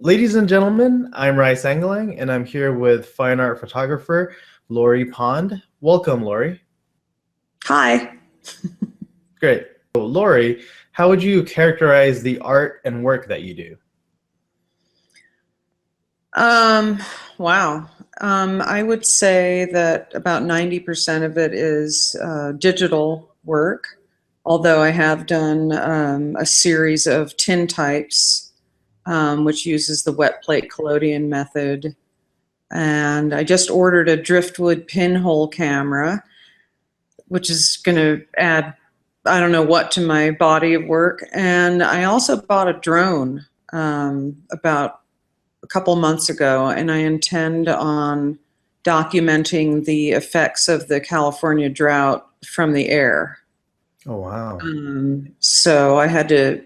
Ladies and gentlemen, I'm Rai Sangalang, and I'm here with fine art photographer Lori Pond. Welcome, Lori. Hi. Great. So, Lori, how would you characterize the art and work that you do? Wow. I would say that about 90% of it is digital work, although I have done a series of tintypes, which uses the wet plate collodion method. And I just ordered a driftwood pinhole camera, which is going to add, I don't know what, to my body of work. And I also bought a drone about a couple months ago, and I intend on documenting the effects of the California drought from the air. Oh, wow. So I had to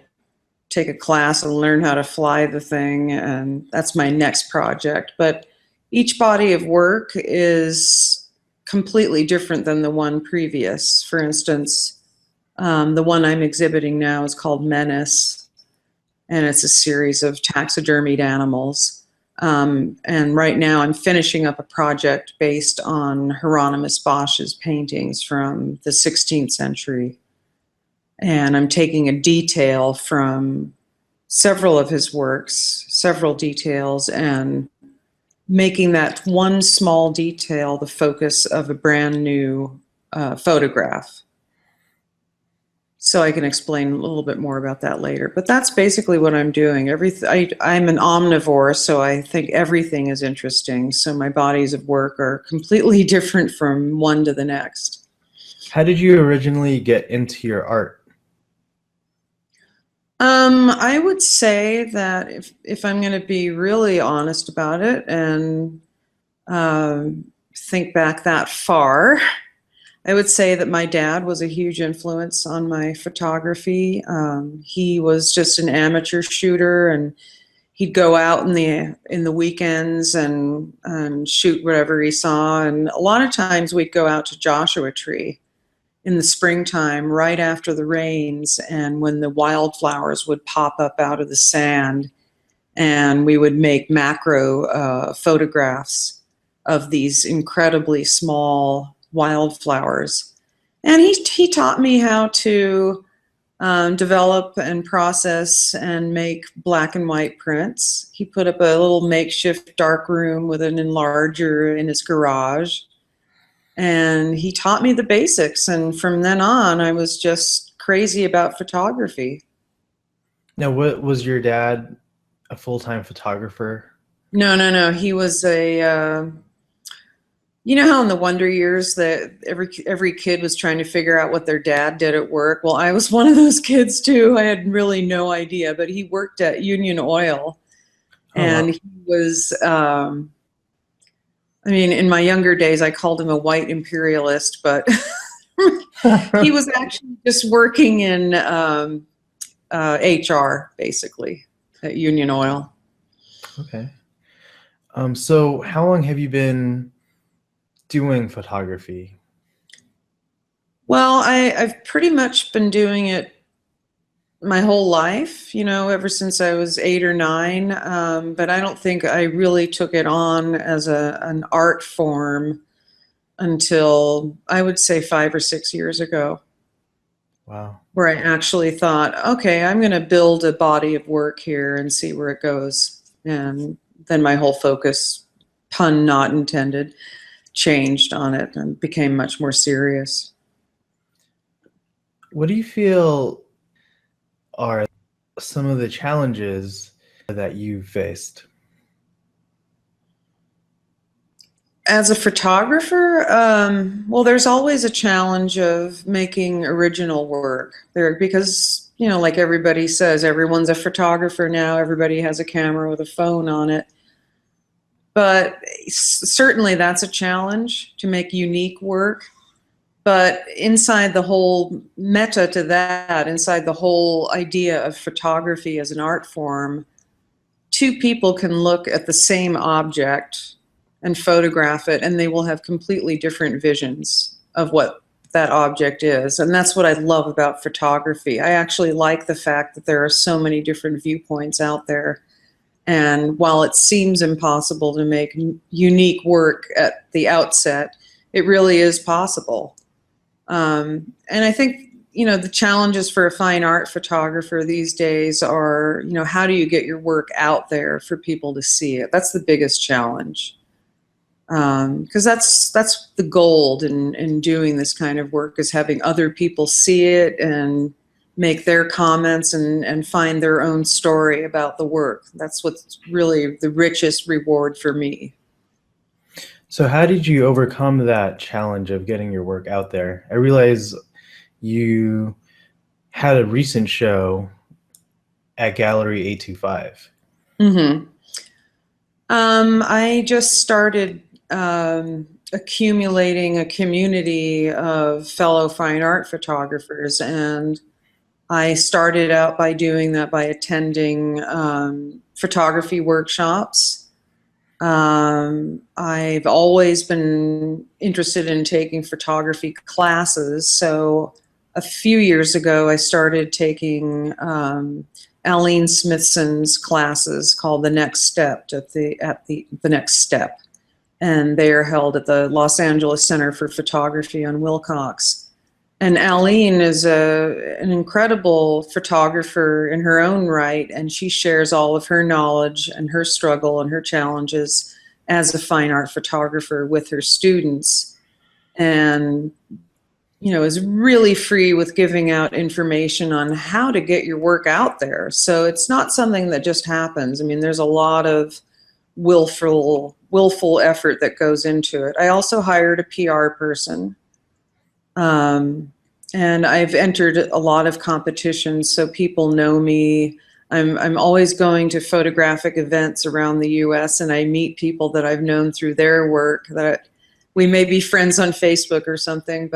take a class and learn how to fly the thing, and that's my next project. But each body of work is completely different than the one previous. For instance, the one I'm exhibiting now is called Menace, and it's a series of taxidermied animals. And right now I'm finishing up a project based on Hieronymus Bosch's paintings from the 16th century. And I'm taking a detail from several of his works, several details, and making that one small detail the focus of a brand new photograph. So I can explain a little bit more about that later. But that's basically what I'm doing. I'm an omnivore, so I think everything is interesting. So my bodies of work are completely different from one to the next. How did you originally get into your art? I would say that if I'm going to be really honest about it and think back that far, I would say that my dad was a huge influence on my photography. He was just an amateur shooter, and he'd go out in the weekends and shoot whatever he saw. And a lot of times we'd go out to Joshua Tree in the springtime, right after the rains, and when the wildflowers would pop up out of the sand, and we would make macro photographs of these incredibly small wildflowers. And he taught me how to develop and process and make black and white prints. He put up a little makeshift dark room with an enlarger in his garage. And he taught me the basics. And from then on, I was just crazy about photography. Now, was your dad a full-time photographer? No. He was a, you know how in the Wonder Years that every kid was trying to figure out what their dad did at work? Well, I was one of those kids too. I had really no idea, but he worked at Union Oil. And wow. he was, I mean, in my younger days, I called him a white imperialist, but he was actually just working in HR, basically, at Union Oil. Okay. So how long have you been doing photography? Well, I've pretty much been doing it my whole life, ever since I was 8 or 9. But I don't think I really took it on as an art form until, I would say, 5 or 6 years ago. Wow. Where I actually thought, okay, I'm going to build a body of work here and see where it goes. And then my whole focus, pun not intended, changed on it and became much more serious. What do you feel are some of the challenges that you've faced? As a photographer, well, there's always a challenge of making original work there because, like everybody says, everyone's a photographer now. Everybody has a camera with a phone on it. But certainly that's a challenge to make unique work. But inside the whole meta to that, inside the whole idea of photography as an art form, two people can look at the same object and photograph it, and they will have completely different visions of what that object is. And that's what I love about photography. I actually like the fact that there are so many different viewpoints out there, And while it seems impossible to make unique work at the outset, it really is possible. And I think, the challenges for a fine art photographer these days are, how do you get your work out there for people to see it? That's the biggest challenge. Because that's the gold in doing this kind of work, is having other people see it and make their comments and find their own story about the work. That's what's really the richest reward for me. So how did you overcome that challenge of getting your work out there? I realize you had a recent show at Gallery 825. Mm-hmm. I just started accumulating a community of fellow fine art photographers, and I started out by doing that by attending photography workshops. I've always been interested in taking photography classes, so a few years ago I started taking Aline Smithson's classes called The Next Step at the Next Step, and they are held at the Los Angeles Center for Photography on Wilcox. And Aline is an incredible photographer in her own right, and she shares all of her knowledge and her struggle and her challenges as a fine art photographer with her students. And, is really free with giving out information on how to get your work out there. So it's not something that just happens. I mean, there's a lot of willful effort that goes into it. I also hired a PR person. And I've entered a lot of competitions, so people know me. I'm always going to photographic events around the US, and I meet people that I've known through their work, that we may be friends on Facebook or something,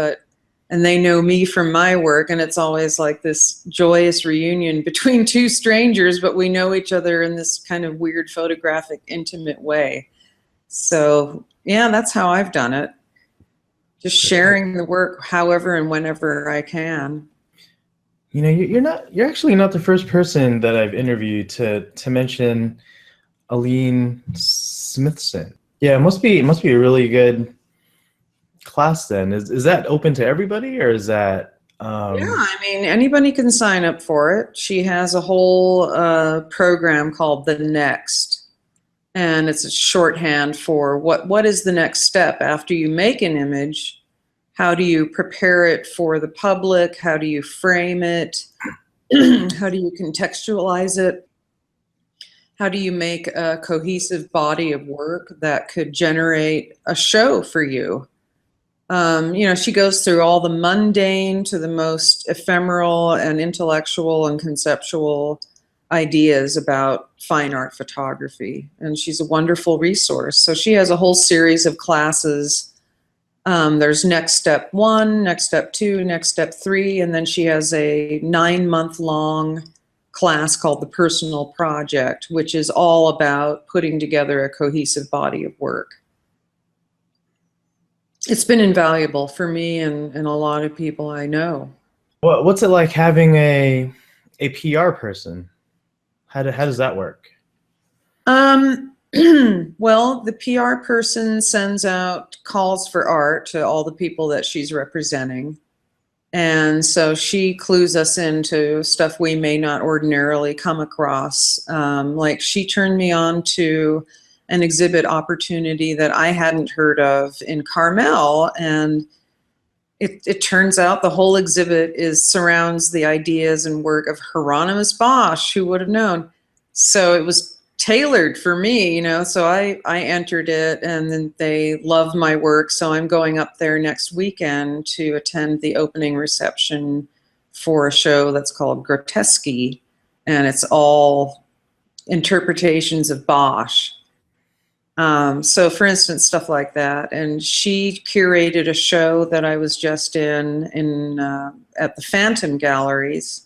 and they know me from my work, and it's always like this joyous reunion between two strangers, but we know each other in this kind of weird photographic, intimate way. So yeah, that's how I've done it. Just sharing the work however and whenever I can. You're actually not the first person that I've interviewed to mention Aline Smithson. Yeah, it must be a really good class then. Is that open to everybody, or is that Yeah, I mean, anybody can sign up for it. She has a whole program called The Next, and it's a shorthand for what is the next step after you make an image. How do you prepare it for the public? How do you frame it? How do you contextualize it? How do you make a cohesive body of work that could generate a show for you? She goes through all the mundane to the most ephemeral and intellectual and conceptual ideas about fine art photography. And she's a wonderful resource. So she has a whole series of classes. There's Next Step 1, Next Step 2, Next Step 3, and then she has a 9-month-long class called The Personal Project, which is all about putting together a cohesive body of work. It's been invaluable for me and a lot of people I know. what's it like having a PR person? How does that work? Well, the PR person sends out calls for art to all the people that she's representing. And so she clues us into stuff we may not ordinarily come across. Like she turned me on to an exhibit opportunity that I hadn't heard of in Carmel. And it turns out the whole exhibit surrounds the ideas and work of Hieronymus Bosch. Who would have known? So it was tailored for me, so I entered it, and then they love my work. So I'm going up there next weekend to attend the opening reception for a show that's called Grotesque, and it's all interpretations of Bosch. So for instance, stuff like that. And she curated a show that I was just in at the Phantom Galleries,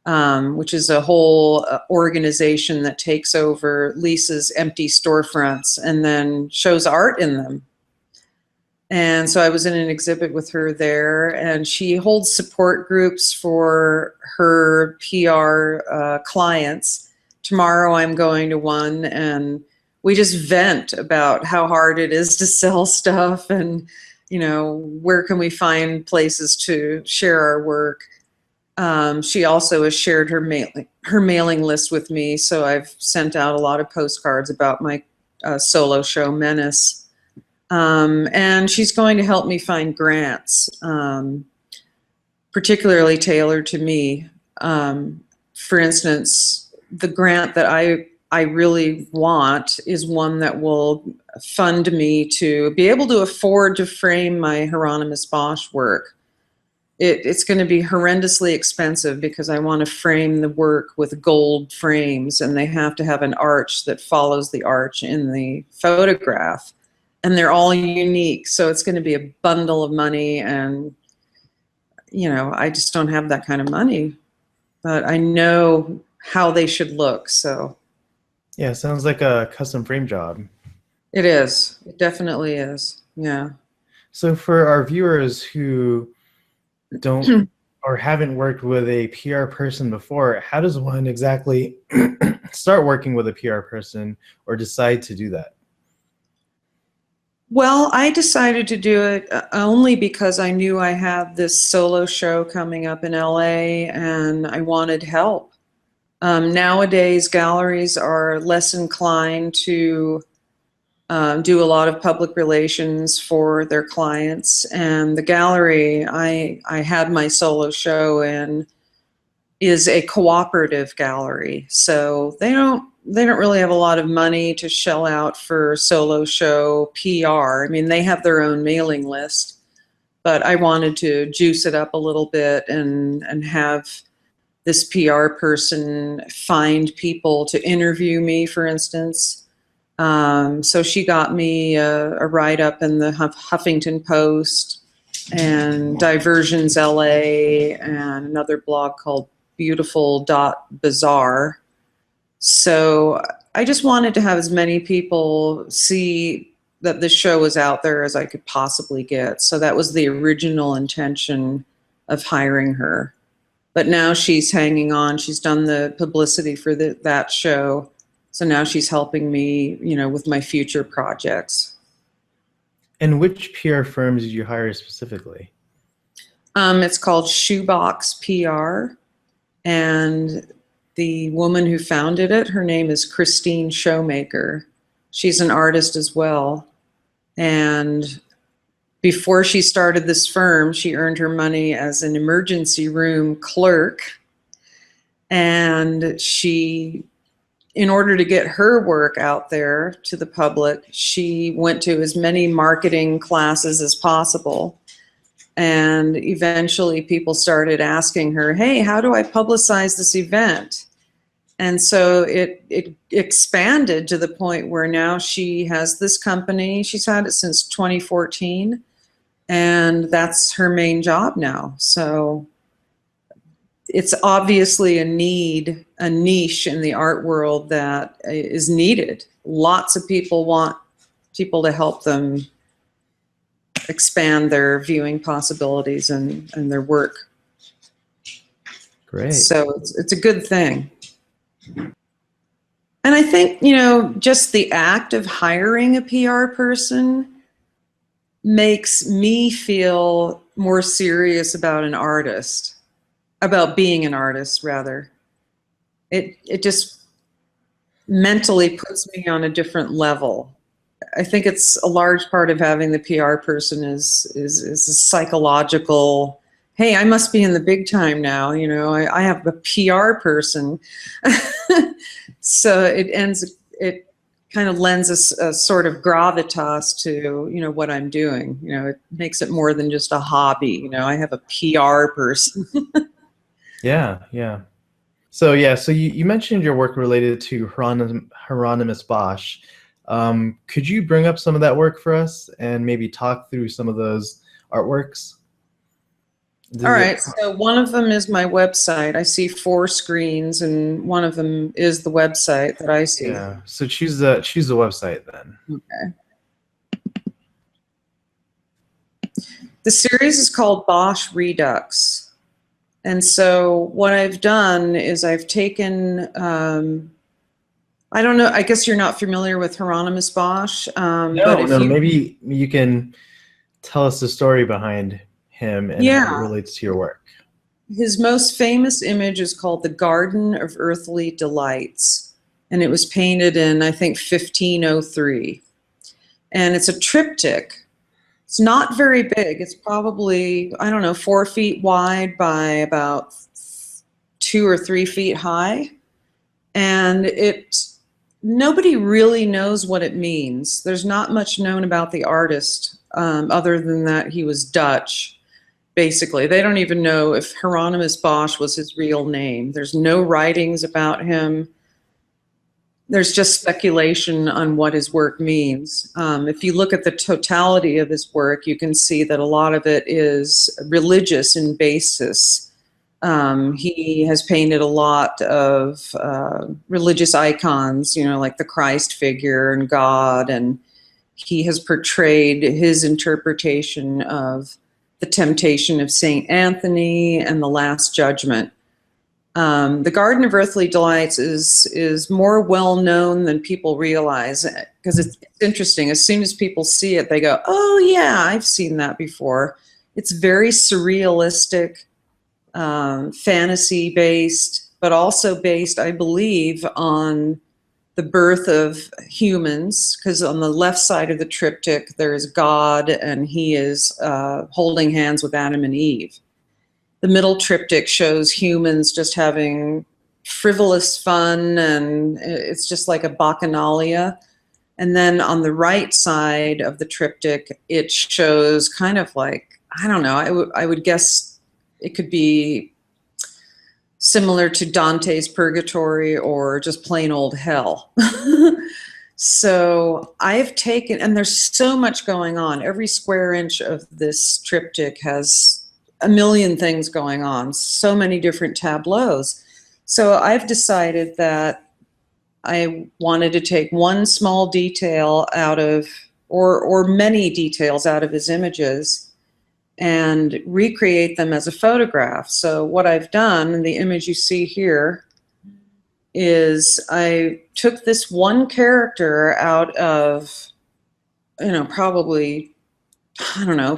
which is a whole organization that takes over Lisa's empty storefronts and then shows art in them. And so I was in an exhibit with her there, and she holds support groups for her PR clients tomorrow I'm going to one, and we just vent about how hard it is to sell stuff, and where can we find places to share our work. She also has shared her mailing list with me, so I've sent out a lot of postcards about my solo show, Menace. And she's going to help me find grants, particularly tailored to me. For instance, the grant that I really want is one that will fund me to be able to afford to frame my Hieronymus Bosch work. It's going to be horrendously expensive because I want to frame the work with gold frames, and they have to have an arch that follows the arch in the photograph. And they're all unique, so it's going to be a bundle of money, and I just don't have that kind of money. But I know how they should look, so. Yeah, sounds like a custom frame job. It is. It definitely is. Yeah. So for our viewers who don't or haven't worked with a PR person before, how does one exactly start working with a PR person or decide to do that? Well, I decided to do it only because I knew I had this solo show coming up in LA and I wanted help. Nowadays, galleries are less inclined to do a lot of public relations for their clients, and the gallery I had my solo show in is a cooperative gallery, so they don't really have a lot of money to shell out for solo show PR. I mean, they have their own mailing list, but I wanted to juice it up a little bit and have this PR person find people to interview me, for instance. So she got me a write-up in the Huffington Post and Diversions LA and another blog called Beautiful.Bazaar. So I just wanted to have as many people see that this show was out there as I could possibly get. So that was the original intention of hiring her. But now she's hanging on. She's done the publicity for that show. So now she's helping me, with my future projects. And which PR firms did you hire specifically? It's called Shoebox PR. And the woman who founded it, her name is Christine Showmaker. She's an artist as well. And before she started this firm, she earned her money as an emergency room clerk. And she, in order to get her work out there to the public, she went to as many marketing classes as possible. And eventually people started asking her, hey, how do I publicize this event? And so it expanded to the point where now she has this company. She's had it since 2014, and that's her main job now. So it's obviously a niche in the art world that is needed. Lots of people want people to help them expand their viewing possibilities and their work. Great. So it's a good thing. And I think, just the act of hiring a PR person makes me feel more serious about being an artist, rather. It just mentally puts me on a different level. I think it's a large part of having the PR person is a psychological, hey, I must be in the big time now. I have a PR person. So it kind of lends a sort of gravitas to, what I'm doing. It makes it more than just a hobby. I have a PR person. Yeah. So you mentioned your work related to Hieronymus Bosch. Could you bring up some of that work for us and maybe talk through some of those artworks? All right, so one of them is my website. I see 4 screens, and one of them is the website that I see. Yeah, so choose the website then. Okay. The series is called Bosch Redux. And so what I've done is I've taken I don't know. I guess you're not familiar with Hieronymus Bosch, but No, if no, you, maybe you can tell us the story behind him and how it yeah, relates to your work. his most famous image is called The Garden of Earthly Delights, and it was painted in, I think, 1503. And it's a triptych. It's not very big. It's probably, I don't know, 4 feet wide by about 2 or 3 feet high. And nobody really knows what it means. There's not much known about the artist, other than that he was Dutch. Basically, they don't even know if Hieronymus Bosch was his real name. There's no writings about him. There's just speculation on what his work means. If you look at the totality of his work, you can see that a lot of it is religious in basis. He has painted a lot of religious icons, like the Christ figure and God, and he has portrayed his interpretation of the temptation of Saint Anthony and the Last Judgment. The Garden of Earthly Delights is more well known than people realize, because it's interesting. As soon as people see it, they go, "Oh yeah, I've seen that before." It's very surrealistic, fantasy based, but also based, I believe, on the birth of humans. Because on the left side of the triptych, there is God, and he is holding hands with Adam and Eve. The middle triptych shows humans just having frivolous fun, and it's just like a bacchanalia. And then on the right side of the triptych, it shows kind of like, I don't know, I would guess it could be similar to Dante's Purgatory or just plain old hell. So I've taken, and there's so much going on. Every square inch of this triptych has a million things going on, so many different tableaus. So I've decided that I wanted to take one small detail out of, or many details out of his images, and recreate them as a photograph. So what I've done, in the image you see here, is I took this one character out of, probably, I don't know,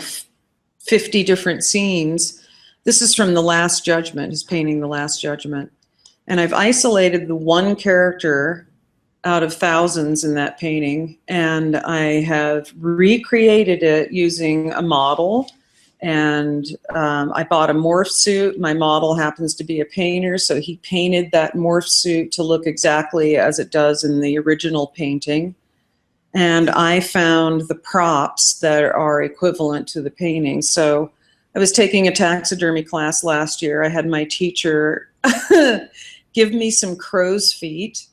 50 different scenes. This is from The Last Judgment, his painting The Last Judgment. And I've isolated the one character out of thousands in that painting, and I have recreated it using a model. And I bought a morph suit. My model happens to be a painter, so he painted that morph suit to look exactly as it does in the original painting. And I found the props that are equivalent to the painting. So I was taking a taxidermy class last year. I had my teacher give me some crow's feet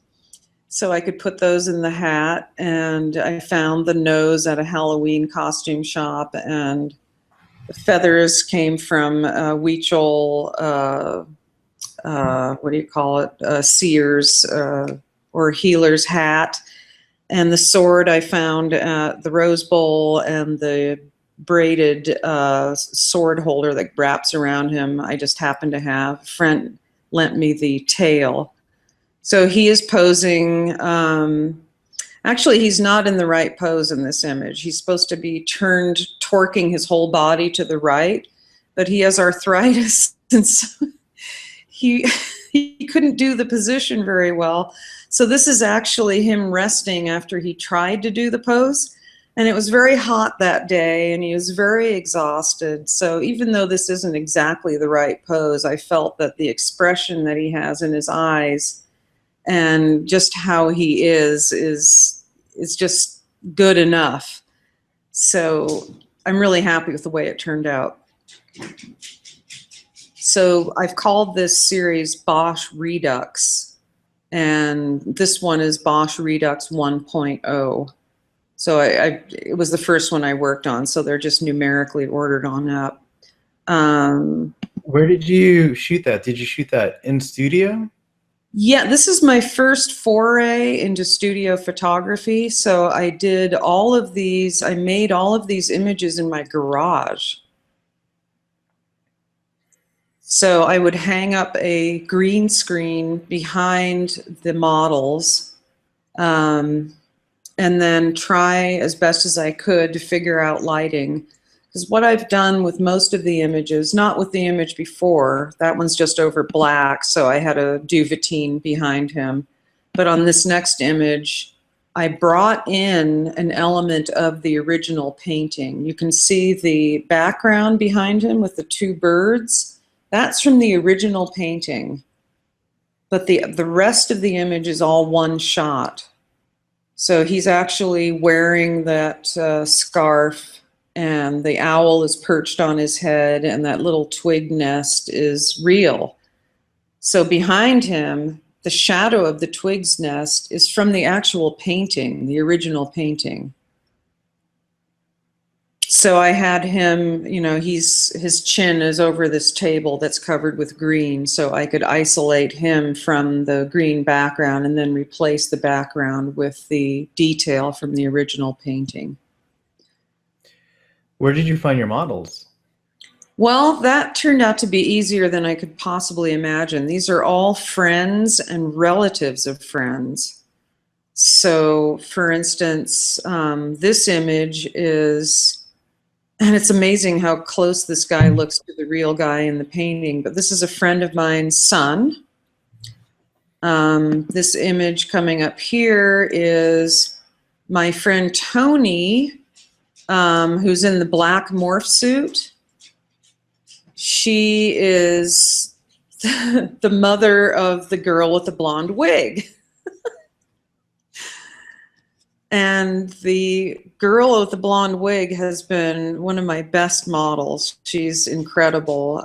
so I could put those in the hat. And I found the nose at a Halloween costume shop, and the feathers came from Weechel, what do you call it, Sears or Healer's hat. And the sword I found at the Rose Bowl, and the braided sword holder that wraps around him, I just happened to have. A friend lent me the tail. So he is posing. Actually, he's not in the right pose in this image. He's supposed to be torquing his whole body to the right, but he has arthritis, and so he couldn't do the position very well. So this is actually him resting after he tried to do the pose. And it was very hot that day, and he was very exhausted. So even though this isn't exactly the right pose, I felt that the expression that he has in his eyes and just how he is just good enough. So I'm really happy with the way it turned out. So I've called this series Bosch Redux, and this one is Bosch Redux 1.0. So it was the first one I worked on, so they're just numerically ordered on up. Where did you shoot that? Did you shoot that in studio? Yeah, this is my first foray into studio photography. So I did all of these, I made all of these images in my garage. So I would hang up a green screen behind the models, and then try as best as I could to figure out lighting. Because what I've done with most of the images, not with the image before, that one's just over black, so I had a duvetine behind him. But on this next image, I brought in an element of the original painting. You can see the background behind him with the two birds. That's from the original painting. But the rest of the image is all one shot. So he's actually wearing that scarf, and the owl is perched on his head, and that little twig nest is real. So behind him, the shadow of the twig's nest is from the actual painting, the original painting. So I had him, you know, his chin is over this table that's covered with green, so I could isolate him from the green background and then replace the background with the detail from the original painting. Where did you find your models? Well, that turned out to be easier than I could possibly imagine. These are all friends and relatives of friends. So, for instance, this image is, and it's amazing how close this guy looks to the real guy in the painting, but this is a friend of mine's son. This image coming up here is my friend Tony, who's in the black morph suit. She is the mother of the girl with the blonde wig. And the girl with the blonde wig has been one of my best models. She's incredible.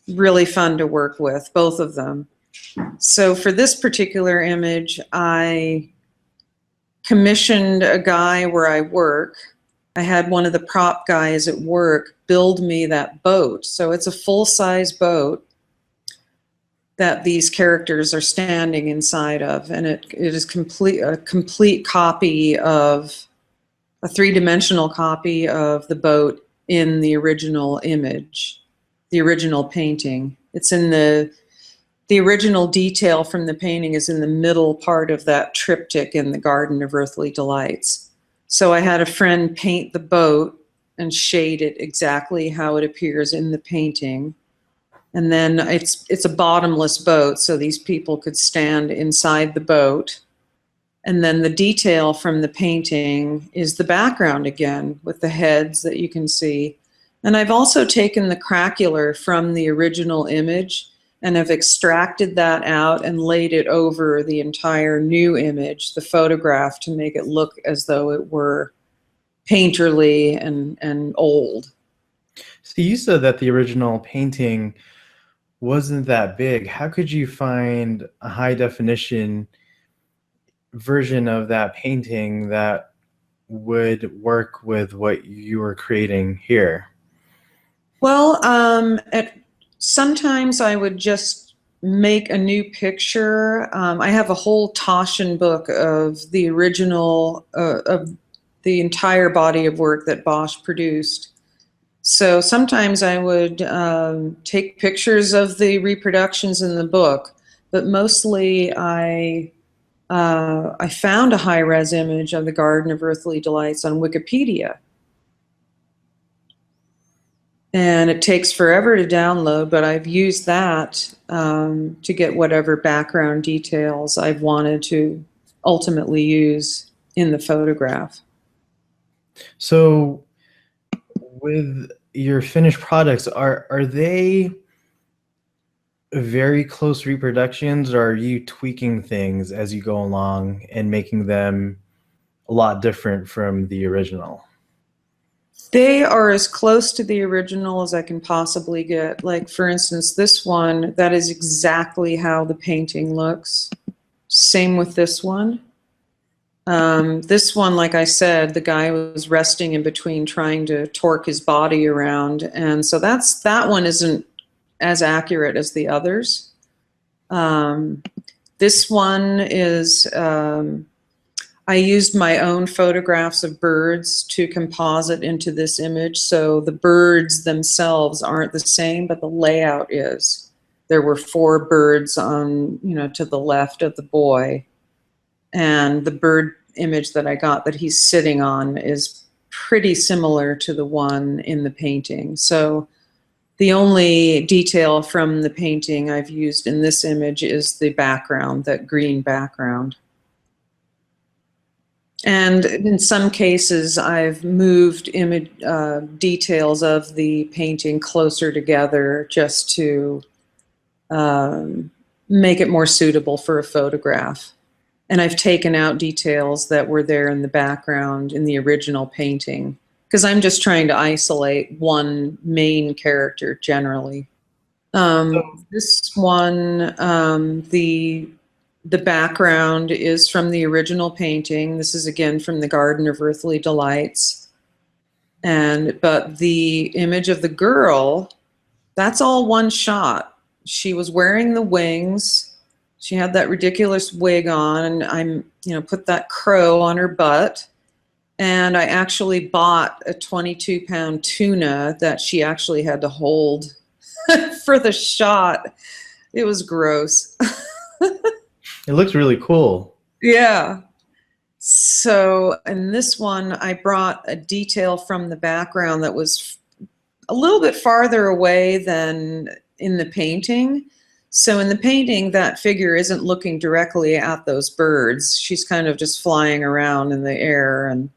Really fun to work with, both of them. So for this particular image, I commissioned a guy where I work. I had one of the prop guys at work build me that boat. So it's a full-size boat that these characters are standing inside of, and it is a complete copy of, a three-dimensional copy of the boat in the original image, the original painting. It's in the original detail from the painting is in the middle part of that triptych in the Garden of Earthly Delights. So I had a friend paint the boat and shade it exactly how it appears in the painting. And then it's a bottomless boat, so these people could stand inside the boat. And then the detail from the painting is the background again, with the heads that you can see. And I've also taken the craquelure from the original image and have extracted that out and laid it over the entire new image, the photograph, to make it look as though it were painterly and old. So you said that the original painting wasn't that big. How could you find a high definition version of that painting that would work with what you were creating here? Well, sometimes I would just make a new picture. I have a whole Taschen book of the original, of the entire body of work that Bosch produced. So sometimes I would take pictures of the reproductions in the book, but mostly I found a high-res image of the Garden of Earthly Delights on Wikipedia. And it takes forever to download, but I've used that to get whatever background details I've wanted to ultimately use in the photograph. So with your finished products, are they very close reproductions, or are you tweaking things as you go along and making them a lot different from the original? They are as close to the original as I can possibly get. Like, for instance, this one, that is exactly how the painting looks. Same with this one. This one, like I said, the guy was resting in between trying to torque his body around. And so that one isn't as accurate as the others. This one is, I used my own photographs of birds to composite into this image. So the birds themselves aren't the same, but the layout is. There were 4 birds on, to the left of the boy. And the bird image that I got that he's sitting on is pretty similar to the one in the painting. So the only detail from the painting I've used in this image is the background, that green background. And in some cases, I've moved image details of the painting closer together just to make it more suitable for a photograph. And I've taken out details that were there in the background in the original painting, because I'm just trying to isolate one main character generally. This one, the background is from the original painting. This is again from the Garden of Earthly Delights. But the image of the girl, that's all one shot. She was wearing the wings. She had that ridiculous wig on, and I'm, put that crow on her butt. And I actually bought a 22-pound tuna that she actually had to hold for the shot. It was gross. It looks really cool. Yeah. So in this one, I brought a detail from the background that was a little bit farther away than in the painting. So in the painting, that figure isn't looking directly at those birds. She's kind of just flying around in the air, and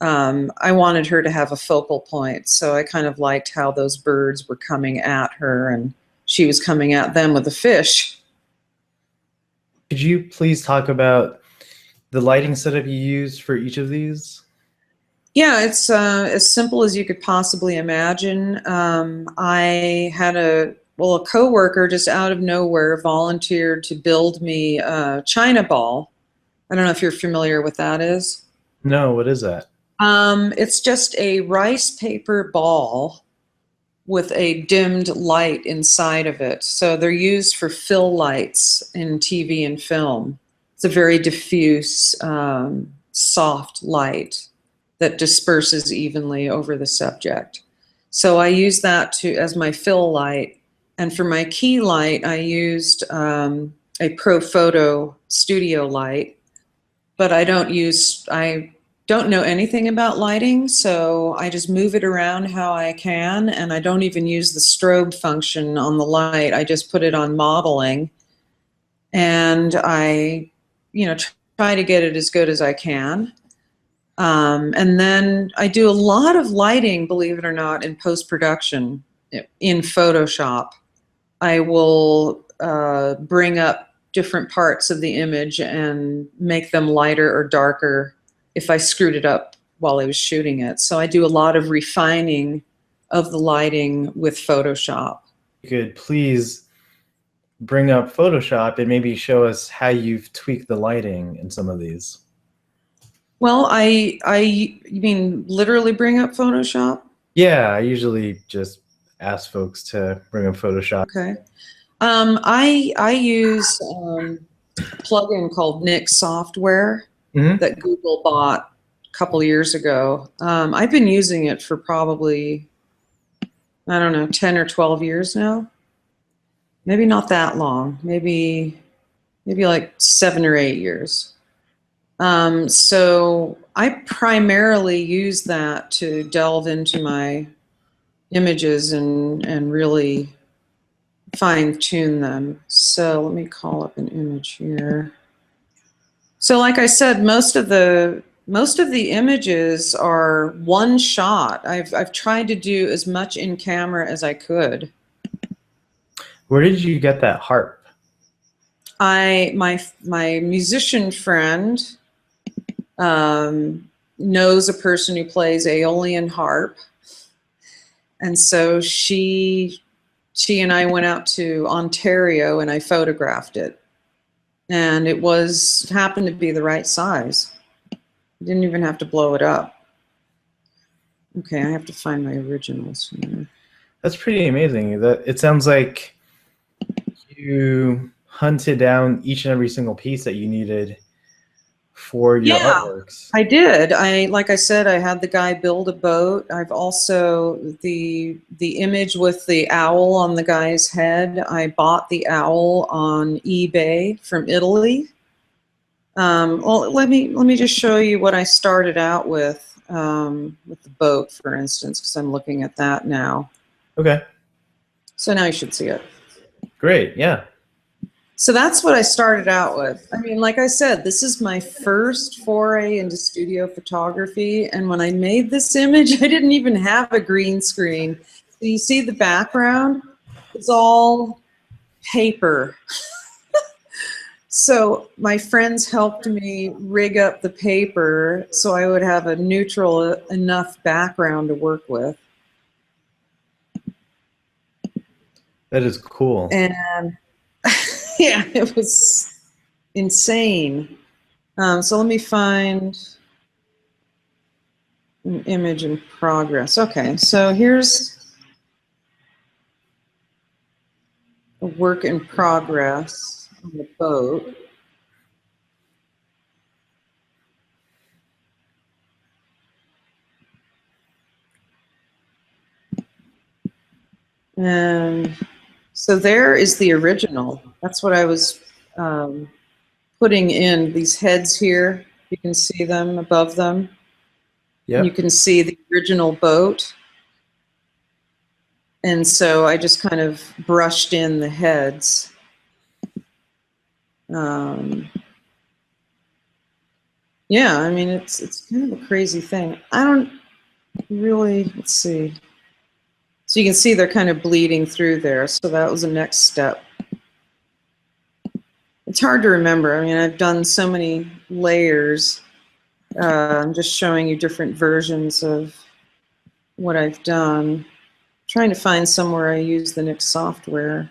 I wanted her to have a focal point. So I kind of liked how those birds were coming at her, and she was coming at them with a fish. Could you please talk about the lighting setup you used for each of these? Yeah, it's as simple as you could possibly imagine. I had a coworker just out of nowhere volunteered to build me a China ball. I don't know if you're familiar with that is. No, what is that? It's just a rice paper ball with a dimmed light inside of it. So they're used for fill lights in TV and film. It's a very diffuse, soft light that disperses evenly over the subject. So I use that as my fill light. And for my key light, I used a Profoto studio light, but I don't know anything about lighting, so I just move it around how I can, and I don't even use the strobe function on the light. I just put it on modeling, and I, try to get it as good as I can. And then I do a lot of lighting, believe it or not, in post-production in Photoshop. I will bring up different parts of the image and make them lighter or darker if I screwed it up while I was shooting it. So I do a lot of refining of the lighting with Photoshop. You could please bring up Photoshop and maybe show us how you've tweaked the lighting in some of these. Well, you mean literally bring up Photoshop? Yeah, I usually just ask folks to bring up Photoshop. Okay. I use a plugin called Nix Software that Google bought a couple years ago. I've been using it for probably, 10 or 12 years now. Maybe not that long. Maybe like 7 or 8 years. So I primarily use that to delve into my images and really fine-tune them. So let me call up an image here. So like I said, most of the images are one shot. I've tried to do as much in camera as I could. Where did you get that harp? My musician friend knows a person who plays Aeolian harp, and so she and I went out to Ontario and I photographed it, and it happened to be the right size. I didn't even have to blow it up. Okay, I have to find my originals here. That's pretty amazing. It sounds like you hunted down each and every single piece that you needed for your artworks. I did. Like I said, I had the guy build a boat. I've also the image with the owl on the guy's head. I bought the owl on eBay from Italy. Well, let me just show you what I started out with the boat, for instance, because I'm looking at that now. Okay. So now you should see it. Great. Yeah. So that's what I started out with. I mean, like I said, this is my first foray into studio photography. And when I made this image, I didn't even have a green screen. So you see the background? It's all paper. So my friends helped me rig up the paper so I would have a neutral enough background to work with. That is cool. And yeah, it was insane. So let me find an image in progress. Okay, so here's a work in progress on the boat. And so there is the original. That's what I was putting in, these heads here. You can see them above them. Yep. You can see the original boat. And so I just kind of brushed in the heads. Yeah, I mean, it's kind of a crazy thing. I don't really, let's see. So you can see they're kind of bleeding through there. So that was the next step. It's hard to remember. I mean, I've done so many layers. I'm just showing you different versions of what I've done. Trying to find somewhere I use the Nix software.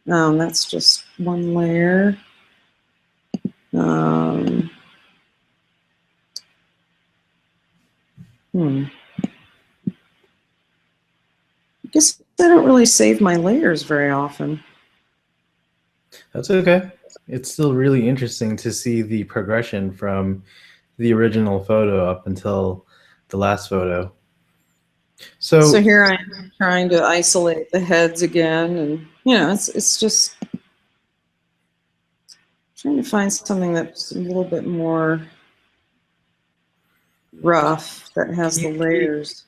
That's just one layer. I guess I don't really save my layers very often. That's okay. It's still really interesting to see the progression from the original photo up until the last photo. So here I am trying to isolate the heads again, and you know, it's just trying to find something that's a little bit more rough that has the layers.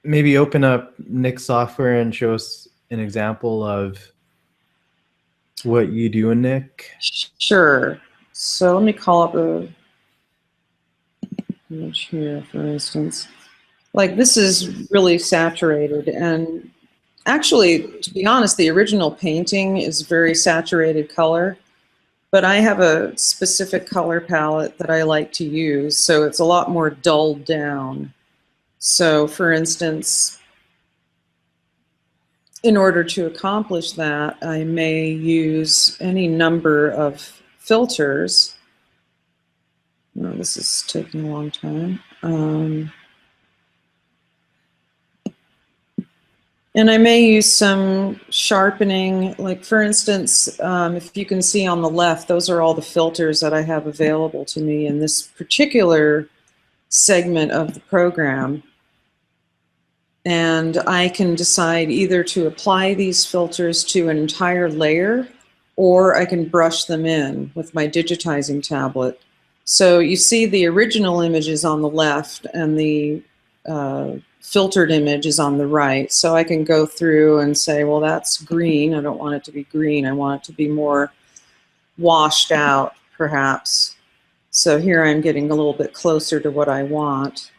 Maybe open up Nix software and show us an example of what you do in Nick. Sure. So let me call up a image here, for instance. Like this is really saturated, and actually, to be honest, the original painting is very saturated color, but I have a specific color palette that I like to use, so it's a lot more dulled down. So for instance, in order to accomplish that, I may use any number of filters. No, this is taking a long time. And I may use some sharpening, like for instance, if you can see on the left, those are all the filters that I have available to me in this particular segment of the program. And I can decide either to apply these filters to an entire layer, or I can brush them in with my digitizing tablet. So you see the original images on the left and the filtered image is on the right. So I can go through and say, well, that's green. I don't want it to be green. I want it to be more washed out, perhaps. So here I'm getting a little bit closer to what I want.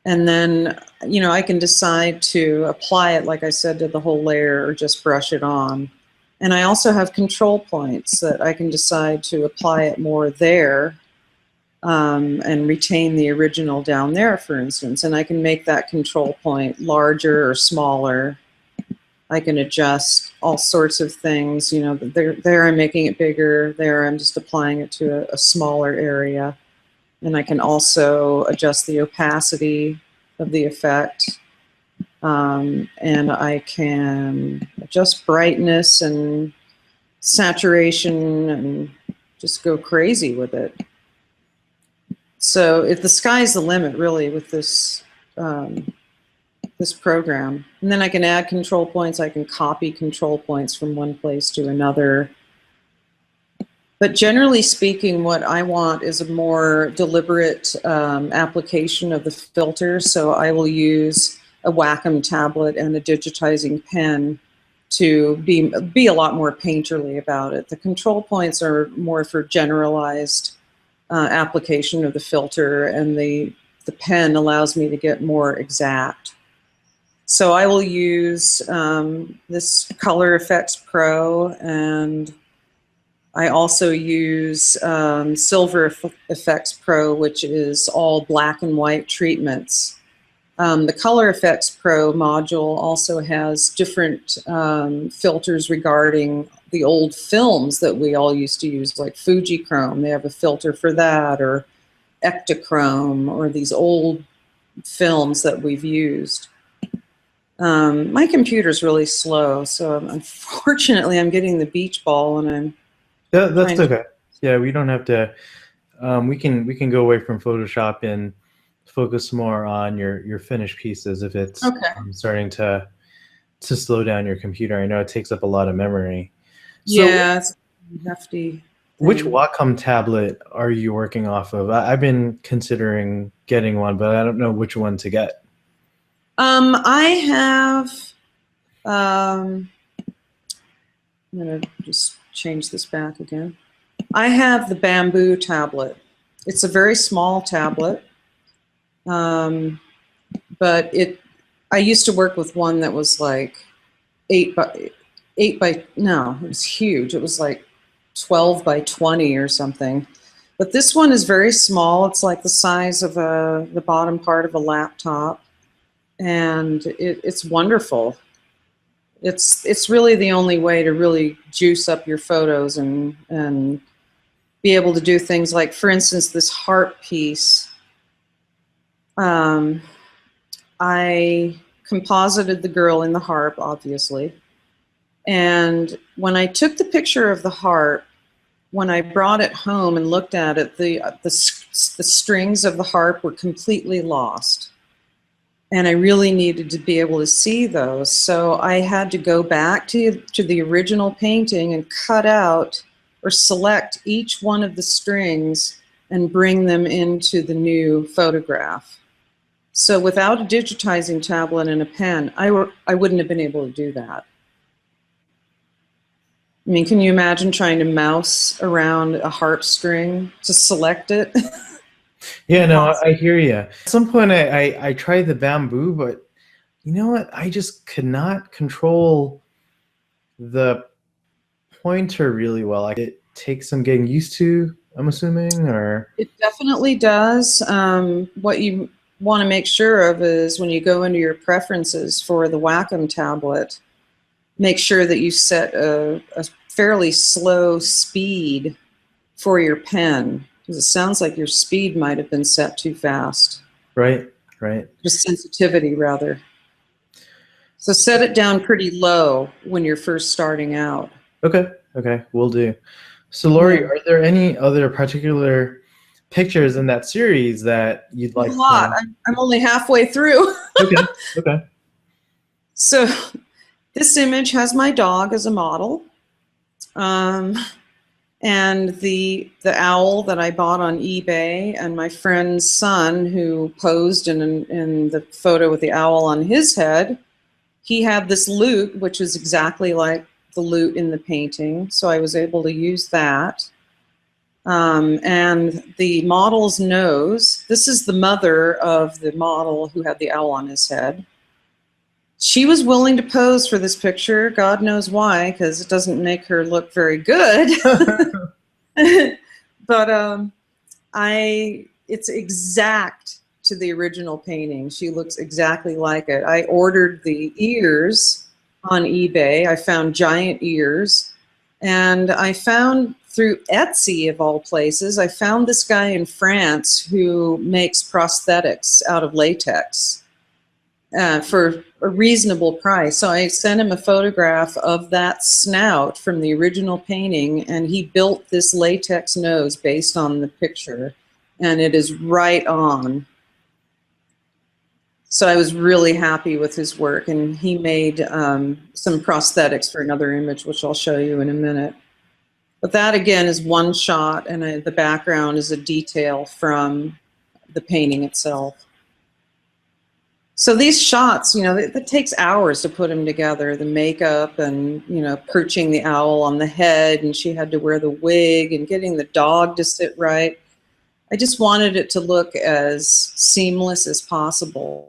And then, you know, I can decide to apply it, like I said, to the whole layer or just brush it on. And I also have control points that I can decide to apply it more there and retain the original down there, for instance. And I can make that control point larger or smaller. I can adjust all sorts of things. You know, there I'm making it bigger. There I'm just applying it to a smaller area. And I can also adjust the opacity of the effect. And I can adjust brightness and saturation and just go crazy with it. So if the sky's the limit, really, with this this program. And then I can add control points. I can copy control points from one place to another. But generally speaking, what I want is a more deliberate application of the filter. So I will use a Wacom tablet and a digitizing pen to be a lot more painterly about it. The control points are more for generalized application of the filter, and the pen allows me to get more exact. So I will use this Color Effects Pro, and I also use Silver Effects Pro, which is all black and white treatments. The Color Effects Pro module also has different filters regarding the old films that we all used to use, like Fujichrome. They have a filter for that, or Ektachrome, or these old films that we've used. My computer's really slow, so unfortunately I'm getting the beach ball, and That's okay. Yeah, we don't have to. We can go away from Photoshop and focus more on your finished pieces if it's okay. Starting to slow down your computer. I know it takes up a lot of memory. So Yeah, it's hefty. which Wacom tablet are you working off of? I've been considering getting one, but I don't know which one to get. I have. I'm gonna just change this back again. I have the Bamboo tablet. It's a very small tablet, but I used to work with one that was like 8 by no, it was huge. It was like 12 by 20 or something. But this one is very small. It's like the size of the bottom part of a laptop, and it's wonderful. It's really the only way to really juice up your photos and be able to do things like, for instance, this harp piece. I composited the girl in the harp, obviously. And when I took the picture of the harp, when I brought it home and looked at it, the strings of the harp were completely lost. And I really needed to be able to see those. So I had to go back to the original painting and cut out or select each one of the strings and bring them into the new photograph. So without a digitizing tablet and a pen, I wouldn't have been able to do that. I mean, can you imagine trying to mouse around a harp string to select it? Yeah, no, I hear you. At some point, I tried the Bamboo, but you know what? I just could not control the pointer really well. Like, it takes some getting used to, I'm assuming, or It definitely does. What you want to make sure of is when you go into your preferences for the Wacom tablet, make sure that you set a fairly slow speed for your pen, because it sounds like your speed might have been set too fast. right. Just sensitivity, rather. So set it down pretty low when you're first starting out. Okay, will do. So, Lori, Yeah. are there any other particular pictures in that series that you'd like A lot. I'm only halfway through. Okay. So this image has my dog as a model. And the owl that I bought on eBay, and my friend's son who posed in the photo with the owl on his head, he had this lute, which is exactly like the lute in the painting. So I was able to use that. And the model's nose, this is the mother of the model who had the owl on his head. She was willing to pose for this picture. God knows why, because it doesn't make her look very good. But it's exact to the original painting. She looks exactly like it. I ordered the ears on eBay. I found giant ears. And I found through Etsy, of all places, I found this guy in France who makes prosthetics out of latex. For a reasonable price. So I sent him a photograph of that snout from the original painting, and he built this latex nose based on the picture, and it is right on. So I was really happy with his work, and he made some prosthetics for another image, which I'll show you in a minute. But that again is one shot, and the background is a detail from the painting itself. So these shots, you know, it takes hours to put them together. The makeup and, you know, perching the owl on the head, and she had to wear the wig, and getting the dog to sit right. I just wanted it to look as seamless as possible.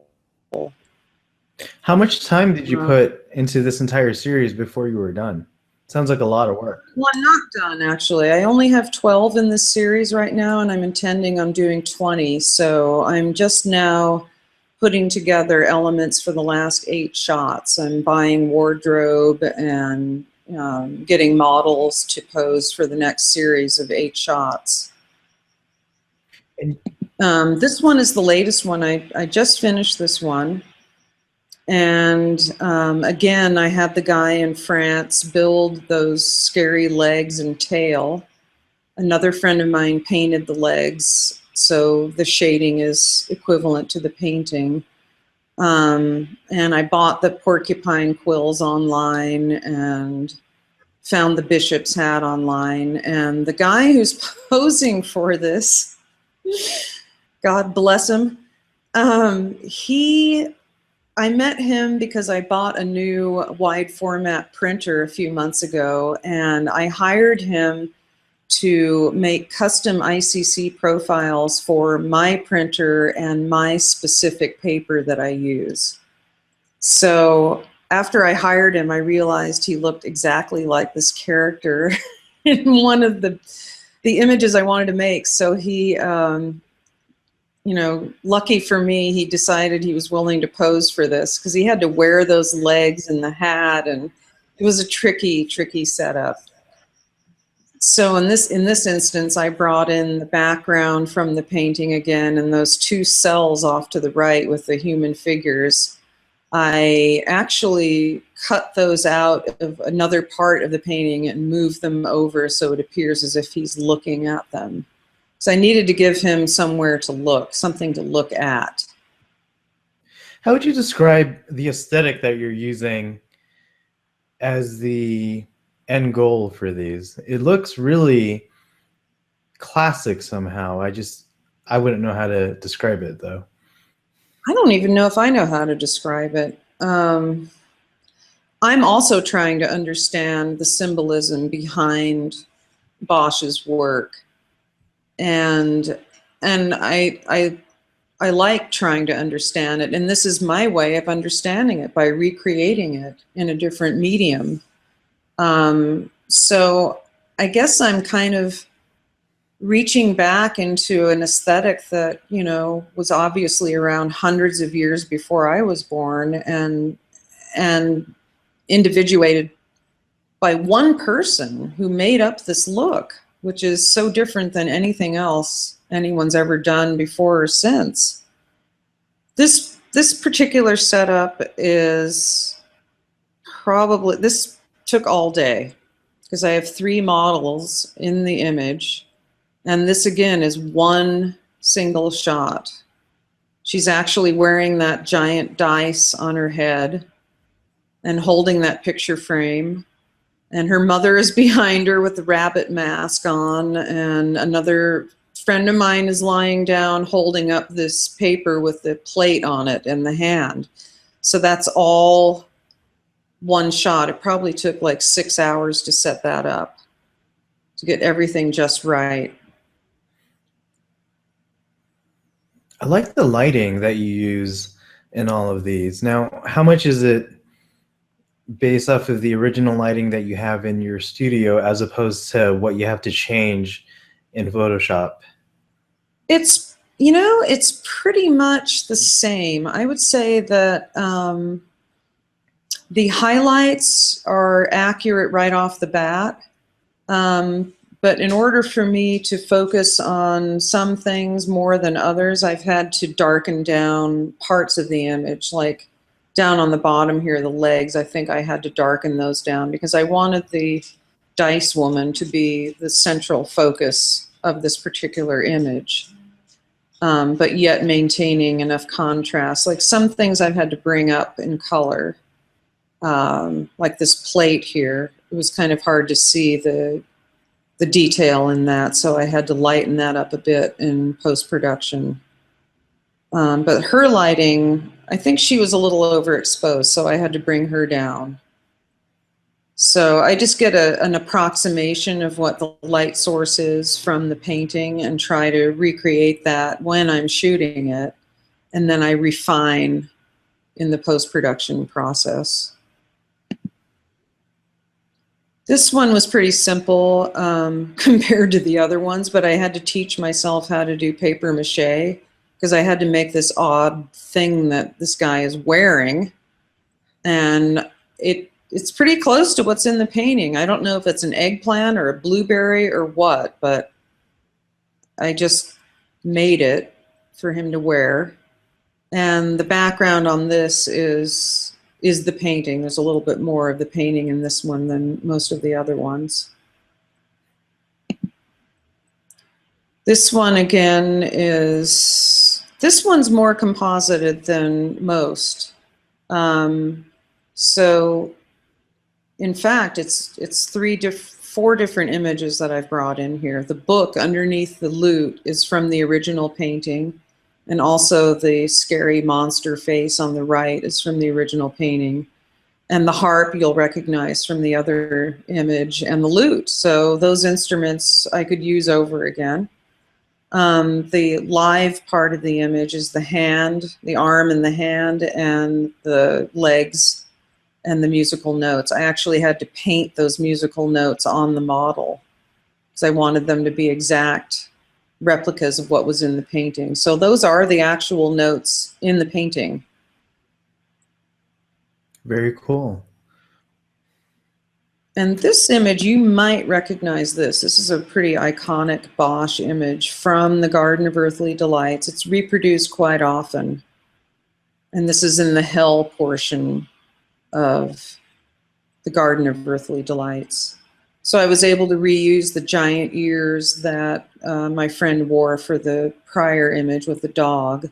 How much time did you put into this entire series before you were done? Sounds like a lot of work. Well, I'm not done, actually. I only have 12 in this series right now, and I'm intending on doing 20. So I'm just now putting together elements for the last 8 shots. I'm buying wardrobe and getting models to pose for the next series of 8 shots. This one is the latest one. I just finished this one. And again, I had the guy in France build those scary legs and tail. Another friend of mine painted the legs, so the shading is equivalent to the painting. And I bought the porcupine quills online and found the bishop's hat online. And the guy who's posing for this, God bless him, I met him because I bought a new wide format printer a few months ago, and I hired him to make custom ICC profiles for my printer and my specific paper that I use. So after I hired him, I realized he looked exactly like this character in one of the images I wanted to make. So he, you know, lucky for me, he decided he was willing to pose for this, because he had to wear those legs and the hat, and it was a tricky setup. So in this instance, I brought in the background from the painting again, and those 2 cells off to the right with the human figures. I actually cut those out of another part of the painting and moved them over so it appears as if he's looking at them. So I needed to give him somewhere to look, something to look at. How would you describe the aesthetic that you're using as the end goal for these? It looks really classic somehow. I wouldn't know how to describe it, though. I don't even know if I know how to describe it. I'm also trying to understand the symbolism behind Bosch's work. And I like trying to understand it, and this is my way of understanding it, by recreating it in a different medium. So I guess I'm kind of reaching back into an aesthetic that, you know, was obviously around hundreds of years before I was born, and individuated by one person who made up this look, which is so different than anything else anyone's ever done before or since. This particular setup is probably, this took all day, because I have 3 models in the image, and this again is one single shot. She's actually wearing that giant dice on her head and holding that picture frame. And her mother is behind her with the rabbit mask on, and another friend of mine is lying down holding up this paper with the plate on it in the hand. So that's all one shot. It probably took like 6 hours to set that up, to get everything just right. I like the lighting that you use in all of these. Now, how much is it based off of the original lighting that you have in your studio as opposed to what you have to change in Photoshop? It's, you know, it's pretty much the same. I would say that the highlights are accurate right off the bat. But in order for me to focus on some things more than others, I've had to darken down parts of the image, like down on the bottom here, the legs. I think I had to darken those down because I wanted the dice woman to be the central focus of this particular image, but yet maintaining enough contrast. Like some things I've had to bring up in color, like this plate here. It was kind of hard to see the the detail in that, so I had to lighten that up a bit in post-production. But her lighting, I think she was a little overexposed, so I had to bring her down. So I just get an approximation of what the light source is from the painting and try to recreate that when I'm shooting it, and then I refine in the post-production process. This one was pretty simple compared to the other ones, but I had to teach myself how to do paper mache because I had to make this odd thing that this guy is wearing, and it's pretty close to what's in the painting. I don't know if it's an eggplant or a blueberry or what, but I just made it for him to wear. And the background on this is the painting. There's a little bit more of the painting in this one than most of the other ones. This one again this one's more composited than most. So in fact, it's four different images that I've brought in here. The book underneath the lute is from the original painting, and also the scary monster face on the right is from the original painting. And the harp you'll recognize from the other image, and the lute. So those instruments I could use over again. The live part of the image is the hand, the arm and the hand, and the legs and the musical notes. I actually had to paint those musical notes on the model because I wanted them to be exact replicas of what was in the painting. So those are the actual notes in the painting. Very cool. And this image, you might recognize this. This is a pretty iconic Bosch image from the Garden of Earthly Delights. It's reproduced quite often. And this is in the hell portion of the Garden of Earthly Delights. So I was able to reuse the giant ears that my friend wore for the prior image with the dog.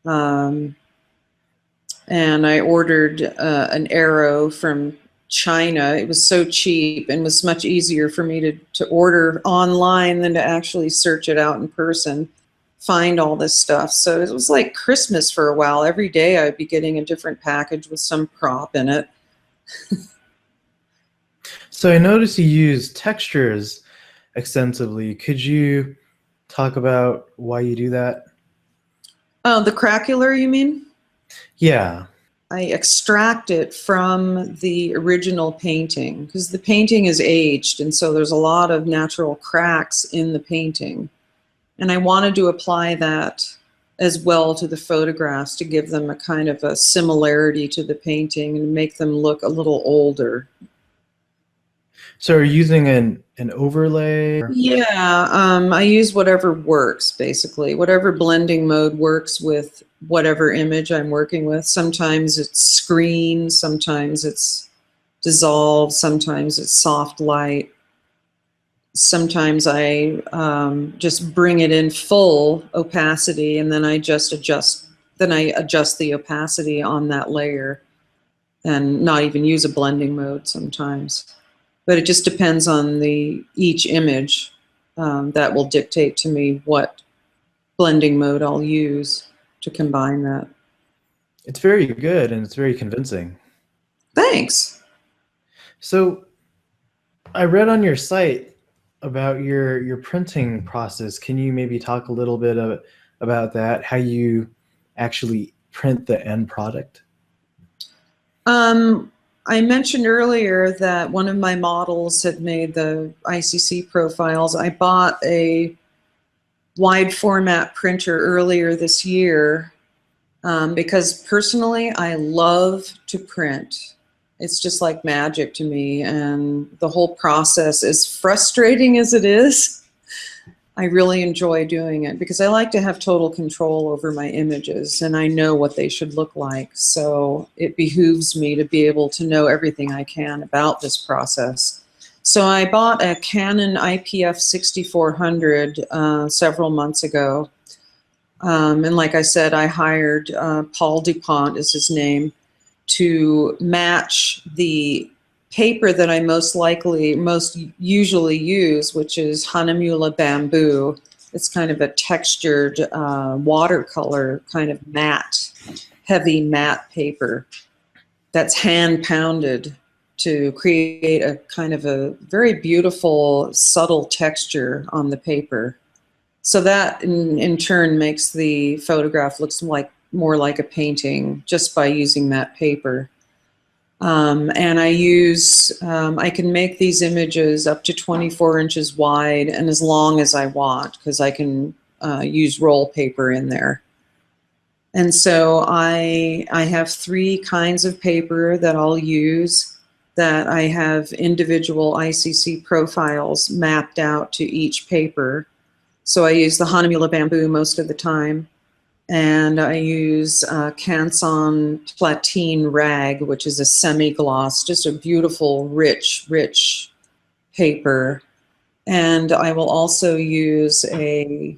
And I ordered an arrow from China. It was so cheap and was much easier for me to order online than to actually search it out in person, find all this stuff. So it was like Christmas for a while. Every day I'd be getting a different package with some prop in it. So I noticed you use textures extensively. Could you talk about why you do that? Oh, the craquelure, you mean? Yeah. I extract it from the original painting because the painting is aged, and so there's a lot of natural cracks in the painting. And I wanted to apply that as well to the photographs to give them a kind of a similarity to the painting and make them look a little older. So are you using an overlay? Yeah, I use whatever works, basically. Whatever blending mode works with whatever image I'm working with. Sometimes it's screen, sometimes it's dissolve, sometimes it's soft light. Sometimes I just bring it in full opacity, and then I just adjust the opacity on that layer and not even use a blending mode sometimes. But it just depends on each image that will dictate to me what blending mode I'll use to combine that. It's very good and it's very convincing. Thanks. So I read on your site about your printing process. Can you maybe talk a little bit about that, how you actually print the end product? I mentioned earlier that one of my models had made the ICC profiles. I bought a wide format printer earlier this year because personally I love to print. It's just like magic to me, and the whole process, as frustrating as it is, I really enjoy doing it because I like to have total control over my images and I know what they should look like. So it behooves me to be able to know everything I can about this process. So I bought a Canon IPF 6400 several months ago. And like I said, I hired Paul DuPont is his name to match the paper that I most usually use, which is Hanamulla bamboo. It's kind of a textured watercolor, kind of matte, heavy matte paper that's hand pounded to create a kind of a very beautiful, subtle texture on the paper. So that in turn makes the photograph looks more like a painting just by using that paper. And I can make these images up to 24 inches wide and as long as I want, because I can use roll paper in there. And so I have 3 kinds of paper that I'll use, that I have individual ICC profiles mapped out to each paper. So I use the Hanamulla bamboo most of the time. And I use Canson Platine Rag, which is a semi-gloss, just a beautiful, rich paper. And I will also use a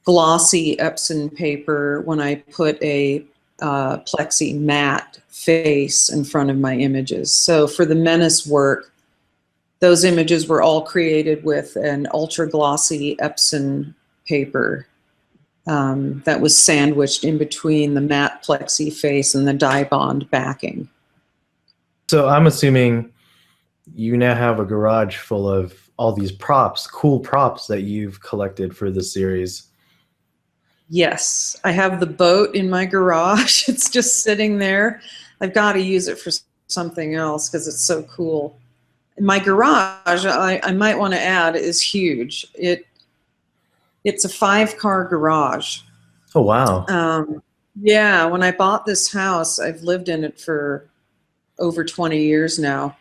glossy Epson paper when I put a plexi matte face in front of my images. So for the Menace work, those images were all created with an ultra glossy Epson paper that was sandwiched in between the matte plexi face and the dye bond backing. So I'm assuming you now have a garage full of all these props, cool props that you've collected for this series. Yes, I have the boat in my garage. It's just sitting there. I've got to use it for something else because it's so cool. My garage, I might want to add, is huge. It's a 5-car garage. Oh, wow. Yeah, when I bought this house, I've lived in it for over 20 years now.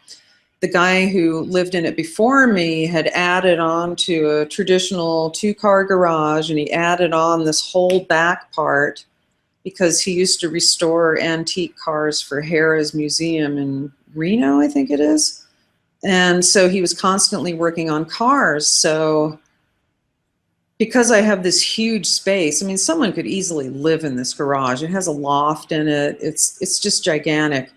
The guy who lived in it before me had added on to a traditional 2-car garage, and he added on this whole back part because he used to restore antique cars for Harrah's Museum in Reno, I think it is. And so he was constantly working on cars. So because I have this huge space, I mean, someone could easily live in this garage. It has a loft in it. It's just gigantic.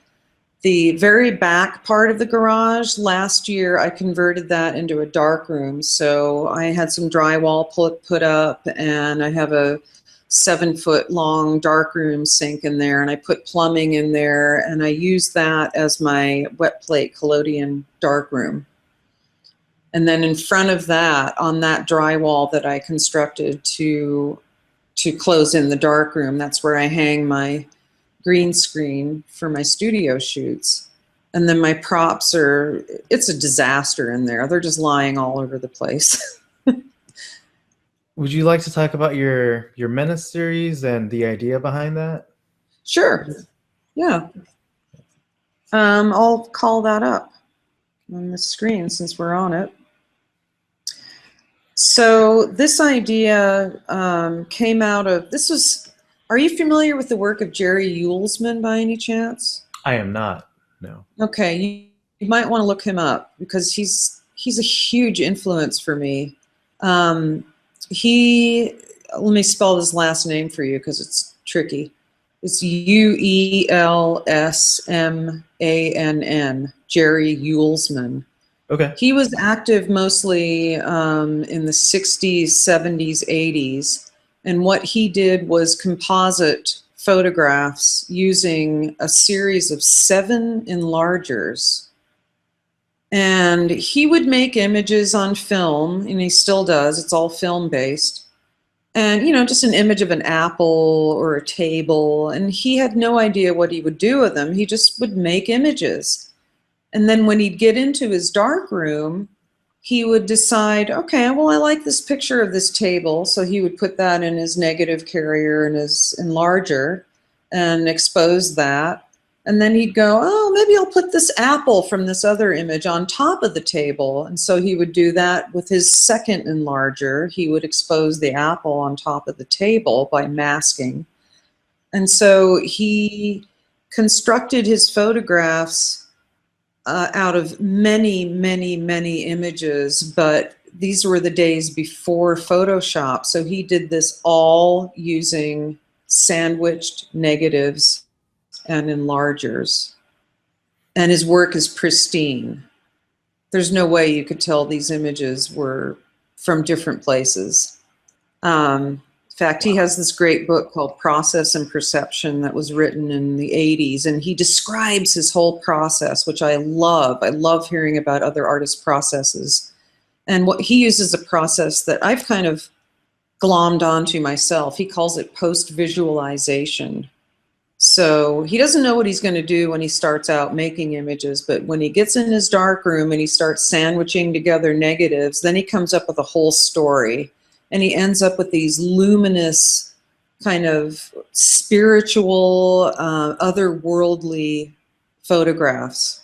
The very back part of the garage, last year I converted that into a dark room. So I had some drywall put up, and I have a 7-foot long dark room sink in there, and I put plumbing in there, and I use that as my wet plate collodion dark room. And then in front of that, on that drywall that I constructed to close in the dark room, that's where I hang my green screen for my studio shoots. And then my props it's a disaster in there. They're just lying all over the place. Would you like to talk about your Menace series and the idea behind that? Sure. Yeah. I'll call that up on the screen since we're on it. So this idea came out of, are you familiar with the work of Jerry Uelsmann by any chance? I am not, no. Okay, you might want to look him up because he's a huge influence for me. Let me spell his last name for you because it's tricky. It's Uelsmann, Jerry Uelsmann. Okay. He was active mostly in the 60s, 70s, 80s. And what he did was composite photographs using a series of 7 enlargers. And he would make images on film, and he still does. It's all film-based. And, just an image of an apple or a table. And he had no idea what he would do with them. He just would make images. And then when he'd get into his dark room, he would decide, okay, well, I like this picture of this table. So he would put that in his negative carrier and his enlarger and expose that. And then he'd go, oh, maybe I'll put this apple from this other image on top of the table. And so he would do that with his second enlarger. He would expose the apple on top of the table by masking. And so he constructed his photographs out of many, many, many images, but these were the days before Photoshop. So he did this all using sandwiched negatives and enlargers. and his work is pristine. There's no way you could tell these images were from different places. In fact, he has this great book called Process and Perception that was written in the 80s, and he describes his whole process, which I love. I love hearing about other artists' processes. And what he uses a process that I've kind of glommed onto myself. He calls it post-visualization. So he doesn't know what he's going to do when he starts out making images, but when he gets in his dark room and he starts sandwiching together negatives, then he comes up with a whole story. And he ends up with these luminous, kind of spiritual, otherworldly photographs.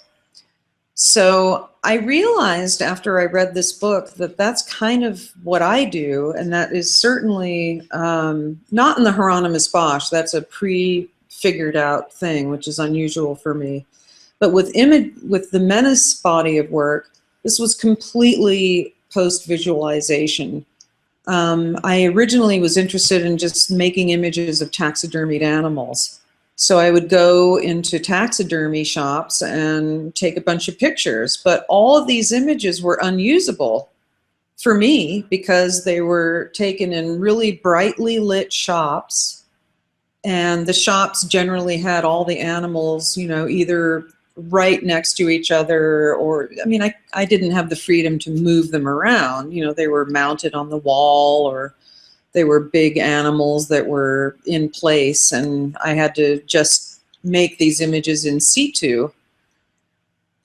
So I realized after I read this book that that's kind of what I do, and that is certainly not in the Hieronymus Bosch. That's a pre-figured out thing, which is unusual for me. But with the Menace body of work, this was completely post-visualization. I originally was interested in just making images of taxidermied animals. So I would go into taxidermy shops and take a bunch of pictures, but all of these images were unusable for me because they were taken in really brightly lit shops, and the shops generally had all the animals, you know, either right next to each other, or, I mean, I didn't have the freedom to move them around. You know, they were mounted on the wall, or they were big animals that were in place, and I had to just make these images in situ.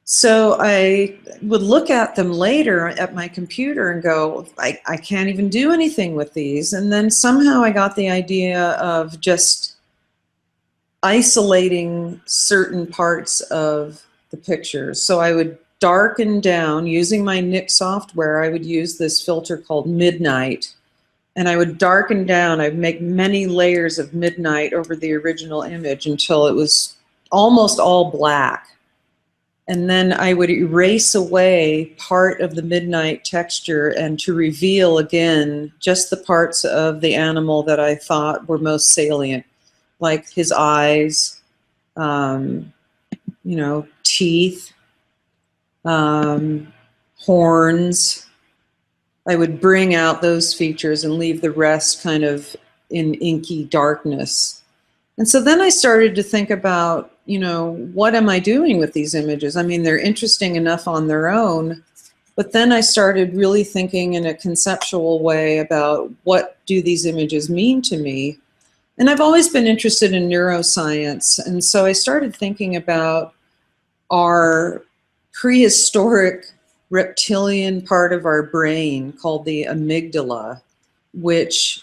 So I would look at them later at my computer and go, I can't even do anything with these. And then somehow I got the idea of just isolating certain parts of the pictures. So I would darken down using my Nik software. I would use this filter called Midnight, and I would darken down. I'd make many layers of midnight over the original image until it was almost all black. And then I would erase away part of the midnight texture and to reveal again just the parts of the animal that I thought were most salient, like his eyes, you know, teeth, horns. I would bring out those features and leave the rest kind of in inky darkness. And so then I started to think about, you know, what am I doing with these images? I mean, they're interesting enough on their own, but then I started really thinking in a conceptual way about what do these images mean to me? And I've always been interested in neuroscience, and so I started thinking about our prehistoric reptilian part of our brain called the amygdala, which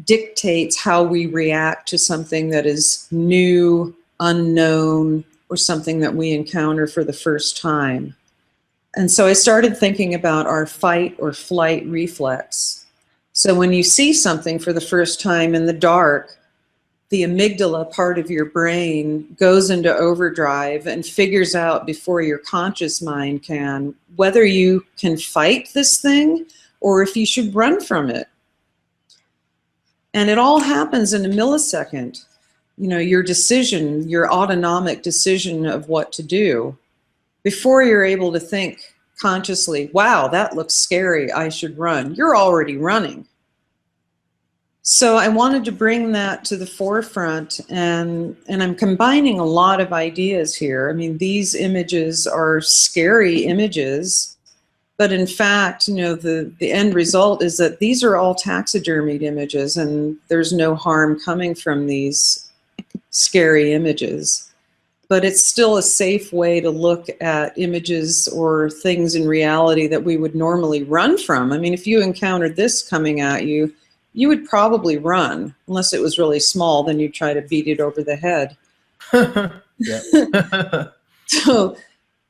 dictates how we react to something that is new, unknown, or something that we encounter for the first time. And so I started thinking about our fight or flight reflex. So when you see something for the first time in the dark, the amygdala part of your brain goes into overdrive and figures out before your conscious mind can whether you can fight this thing or if you should run from it. And it all happens in a millisecond. You know, your decision, your autonomic decision of what to do, before you're able to think consciously, wow, that looks scary, I should run. You're already running. So I wanted to bring that to the forefront, and I'm combining a lot of ideas here. I mean, these images are scary images, but in fact, you know, the end result is that these are all taxidermied images, and there's no harm coming from these scary images. But it's still a safe way to look at images or things in reality that we would normally run from. I mean, if you encountered this coming at you, you would probably run, unless it was really small, then you'd try to beat it over the head.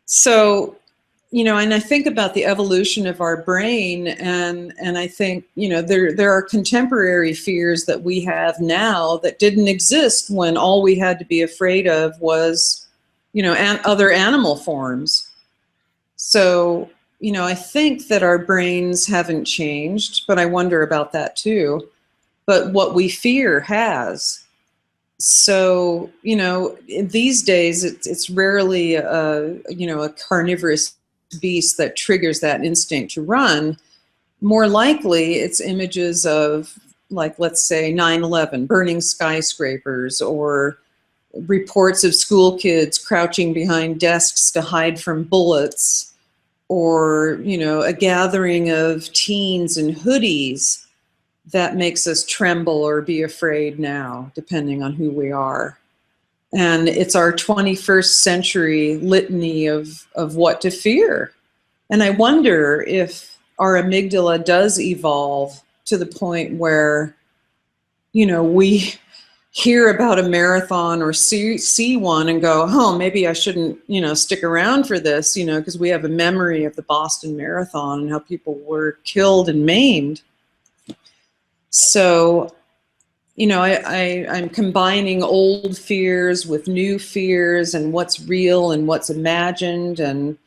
So, you know, and I think about the evolution of our brain, and I think, you know, there are contemporary fears that we have now that didn't exist when all we had to be afraid of was, you know, other animal forms. So, you know, I think that our brains haven't changed, but I wonder about that too. But what we fear has. So, these days it's rarely a carnivorous beast that triggers that instinct to run. More likely, it's images of, like, let's say 9/11, burning skyscrapers, or reports of school kids crouching behind desks to hide from bullets, or, a gathering of teens in hoodies that makes us tremble or be afraid now, depending on who we are. And it's our 21st century litany of what to fear. And I wonder if our amygdala does evolve to the point where, we hear about a marathon or see one and go, oh, maybe I shouldn't, stick around for this, because we have a memory of the Boston Marathon and how people were killed and maimed. So, I'm combining old fears with new fears and what's real and what's imagined. And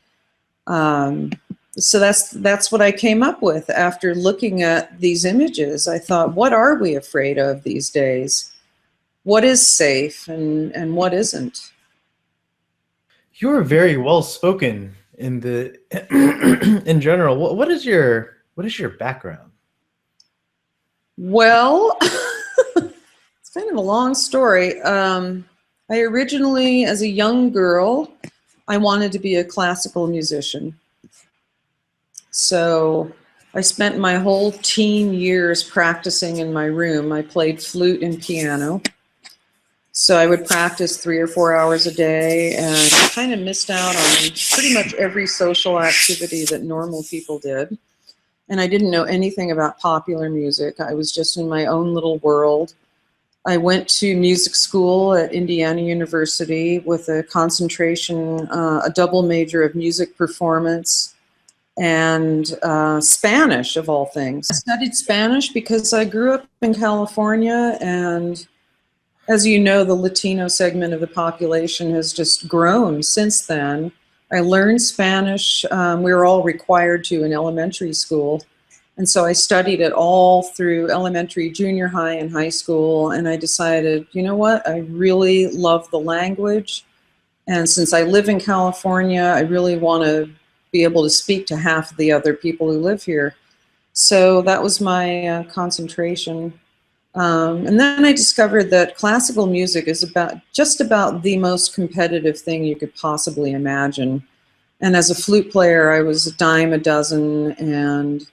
so that's what I came up with after looking at these images. I thought, what are we afraid of these days? What is safe and what isn't? You're very well spoken in the in general. What is your background? Well, it's kind of a long story. I originally, as a young girl, I wanted to be a classical musician. So I spent my whole teen years practicing in my room. I played flute and piano. So I would practice 3 or 4 hours a day, and I kind of missed out on pretty much every social activity that normal people did. And I didn't know anything about popular music. I was just in my own little world. I went to music school at Indiana University with a concentration, a double major of music performance and Spanish, of all things. I studied Spanish because I grew up in California, and as you know, the Latino segment of the population has just grown since then. I learned Spanish. We were all required to in elementary school. And so I studied it all through elementary, junior high, and high school. And I decided, you know what? I really love the language. And since I live in California, I really want to be able to speak to half of the other people who live here. So that was my concentration. And then I discovered that classical music is just about the most competitive thing you could possibly imagine. And as a flute player, I was a dime a dozen, and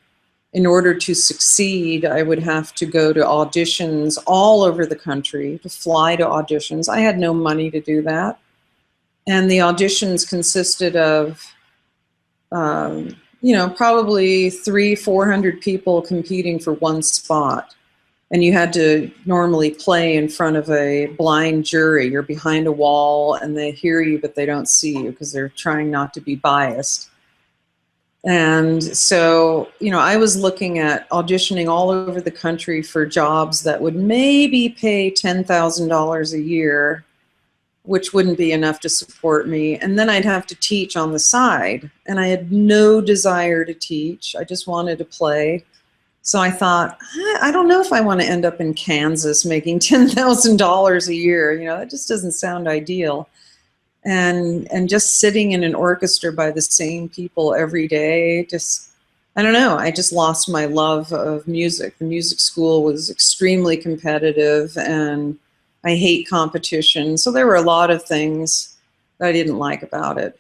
in order to succeed, I would have to go to auditions all over the country, to fly to auditions. I had no money to do that. And the auditions consisted of, probably 300-400 people competing for one spot. And you had to normally play in front of a blind jury. You're behind a wall and they hear you, but they don't see you because they're trying not to be biased. And so, I was looking at auditioning all over the country for jobs that would maybe pay $10,000 a year, which wouldn't be enough to support me. And then I'd have to teach on the side. And I had no desire to teach. I just wanted to play. So I thought, I don't know if I want to end up in Kansas making $10,000 a year. That just doesn't sound ideal. And just sitting in an orchestra by the same people every day, I don't know, I just lost my love of music. The music school was extremely competitive, and I hate competition. So there were a lot of things that I didn't like about it.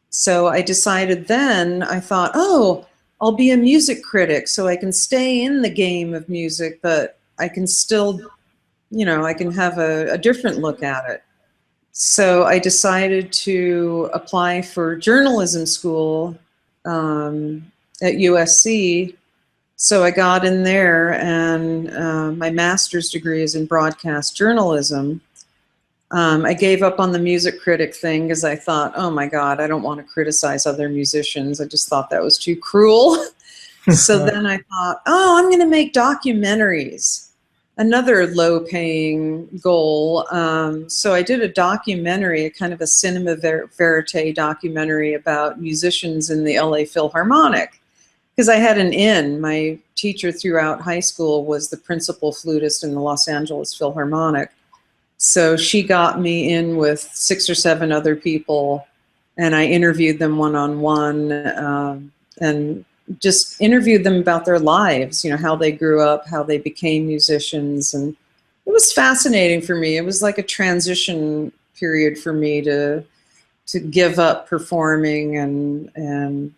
So I decided then, I thought, oh, I'll be a music critic so I can stay in the game of music, but I can still, I can have a different look at it. So I decided to apply for journalism school at USC. So I got in there, and my master's degree is in broadcast journalism. I gave up on the music critic thing because I thought, oh my God, I don't want to criticize other musicians. I just thought that was too cruel. So then I thought, oh, I'm going to make documentaries. Another low-paying goal. So I did a documentary, a kind of a cinema verite documentary about musicians in the LA Philharmonic, because I had an in. My teacher throughout high school was the principal flutist in the Los Angeles Philharmonic. So she got me in with 6 or 7 other people, and I interviewed them one-on-one, and just interviewed them about their lives, how they grew up, how they became musicians. And it was fascinating for me. It was like a transition period for me to give up performing and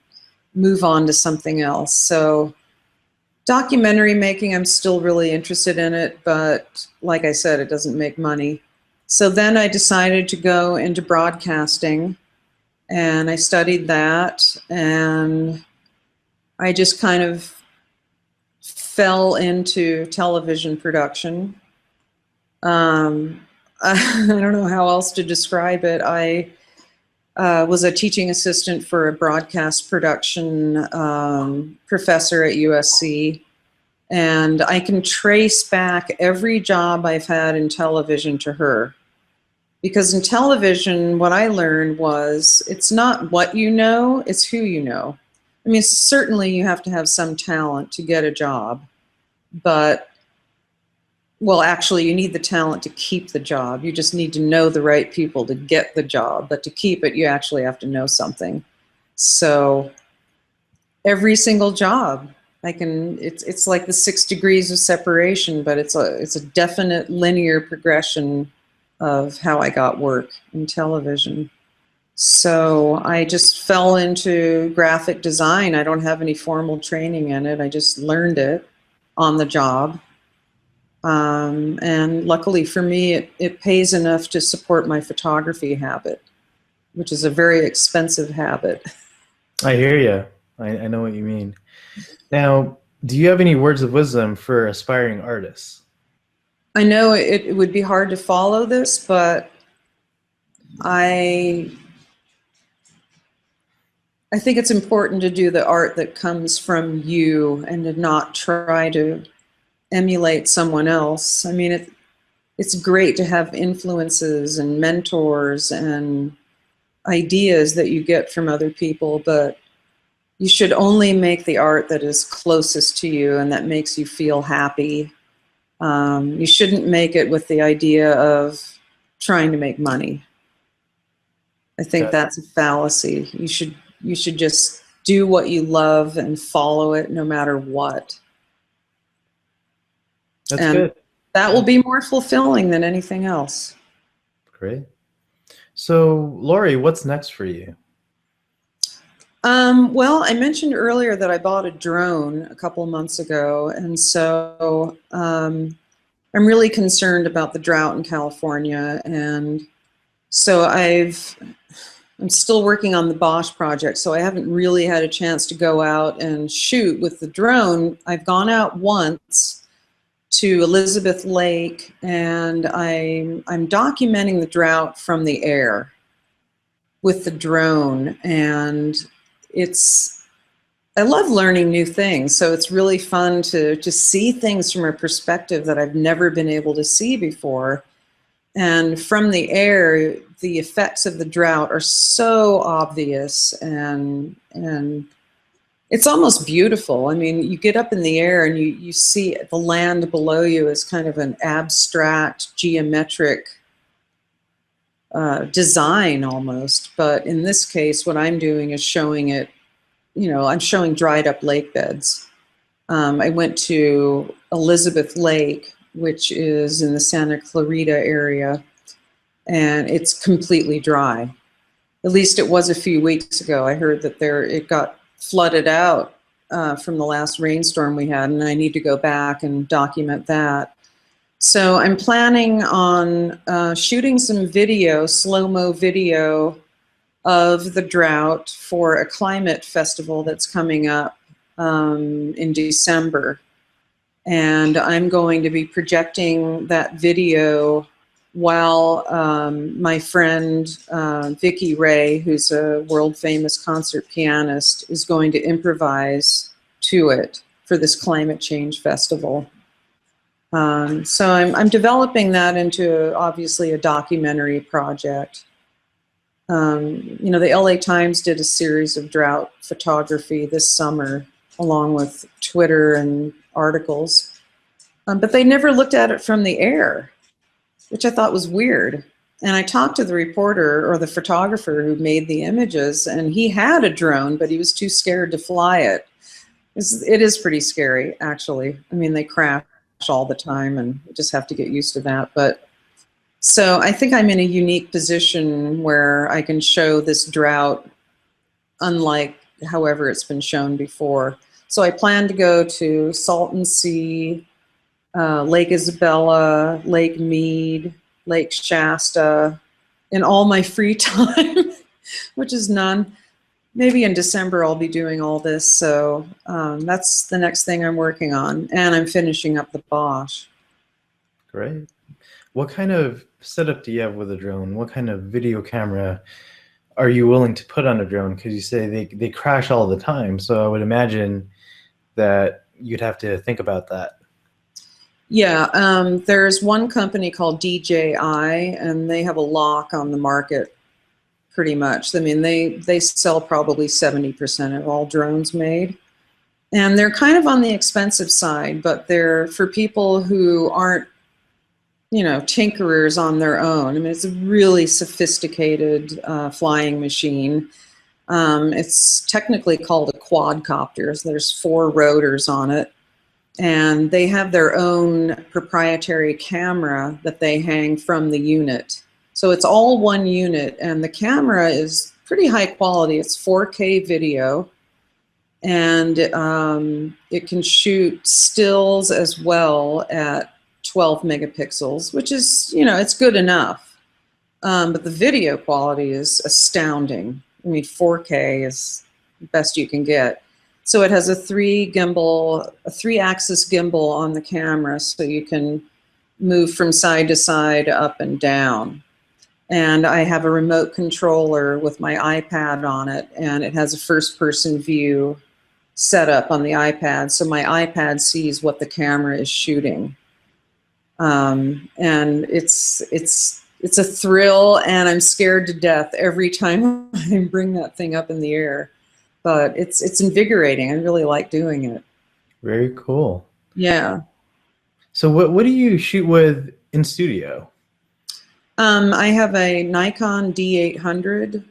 move on to something else. So documentary making, I'm still really interested in it, but like I said, it doesn't make money. So then I decided to go into broadcasting, and I studied that, and I just kind of fell into television production. I don't know how else to describe it. I was a teaching assistant for a broadcast production professor at USC. And I can trace back every job I've had in television to her. Because in television, what I learned was it's not what you know, it's who you know. I mean, certainly you have to have some talent to get a job, but, well, actually, you need the talent to keep the job. You just need to know the right people to get the job, but to keep it, you actually have to know something. So every single job, it's like the 6 degrees of separation, but it's a definite linear progression of how I got work in television. So I just fell into graphic design. I don't have any formal training in it. I just learned it on the job. And luckily for me, it pays enough to support my photography habit, which is a very expensive habit. I hear you. I know what you mean. Now, do you have any words of wisdom for aspiring artists? I know it would be hard to follow this, but I think it's important to do the art that comes from you and to not try to emulate someone else. I mean, it's great to have influences and mentors and ideas that you get from other people, but you should only make the art that is closest to you and that makes you feel happy. You shouldn't make it with the idea of trying to make money. I think that's a fallacy. You should just do what you love and follow it no matter what. That's and good. That will be more fulfilling than anything else. Great. So, Lori, what's next for you? Well, I mentioned earlier that I bought a drone a couple months ago, and so I'm really concerned about the drought in California, and so I'm still working on the Bosch project, so I haven't really had a chance to go out and shoot with the drone. I've gone out once to Elizabeth Lake, and I'm documenting the drought from the air with the drone, and I love learning new things, so it's really fun to just see things from a perspective that I've never been able to see before. And from the air, the effects of the drought are so obvious, and it's almost beautiful. I mean, you get up in the air and you see the land below you as kind of an abstract, geometric design almost. But in this case, what I'm doing is showing it, I'm showing dried up lake beds. I went to Elizabeth Lake, which is in the Santa Clarita area, and it's completely dry. At least it was a few weeks ago. I heard that it got flooded out from the last rainstorm we had, and I need to go back and document that. So I'm planning on shooting some video, slow-mo video of the drought for a climate festival that's coming up in December. And I'm going to be projecting that video while my friend Vicky Ray, who's a world-famous concert pianist, is going to improvise to it for this climate change festival. So I'm developing that into obviously a documentary project. The LA Times did a series of drought photography this summer, along with Twitter and articles, but they never looked at it from the air. which I thought was weird. And I talked to the reporter or the photographer who made the images, and he had a drone, but he was too scared to fly it. It is pretty scary, actually. I mean, they crash all the time, and you just have to get used to that. But so I think I'm in a unique position where I can show this drought unlike however it's been shown before. So I plan to go to Salton Sea, Lake Isabella, Lake Mead, Lake Shasta in all my free time, which is none. Maybe in December I'll be doing all this. So that's the next thing I'm working on. And I'm finishing up the Bosch. Great. What kind of setup do you have with a drone? What kind of video camera are you willing to put on a drone? Because you say they crash all the time. So I would imagine that you'd have to think about that. Yeah, there's one company called DJI, and they have a lock on the market pretty much. I mean, they sell probably 70% of all drones made. And they're kind of on the expensive side, but they're for people who aren't, you know, tinkerers on their own. I mean, it's a really sophisticated flying machine. It's technically called a quadcopter. So there's 4 rotors on it. And they have their own proprietary camera that they hang from the unit. So it's all one unit, and the camera is pretty high quality. It's 4K video, and it can shoot stills as well at 12 megapixels, which is, you know, it's good enough. But the video quality is astounding. I mean, 4K is the best you can get. So it has a 3-axis gimbal on the camera, so you can move from side to side, up and down. And I have a remote controller with my iPad on it, and it has a first-person view set up on the iPad, so my iPad sees what the camera is shooting. And it's a thrill, and I'm scared to death every time I bring that thing up in the air. But it's invigorating. I really like doing it. Very cool. Yeah. So what do you shoot with in studio? I have a Nikon D800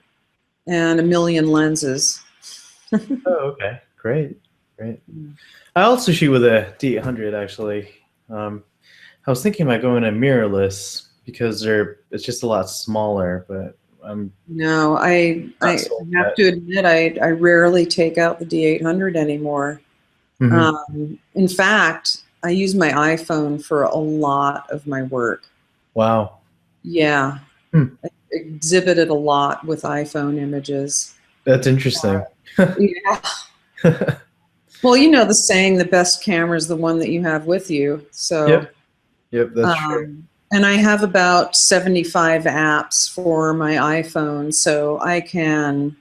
and a million lenses. Oh, okay. Great. Great. I also shoot with a D800 actually. I was thinking about going to mirrorless because it's just a lot smaller, but no, I have to admit I rarely take out the D800 anymore. Mm-hmm. In fact, I use my iPhone for a lot of my work. Wow. Yeah. I exhibited a lot with iPhone images. That's interesting. Yeah. Well, you know the saying, the best camera is the one that you have with you. So Yep, that's true. And I have about 75 apps for my iPhone, so I can,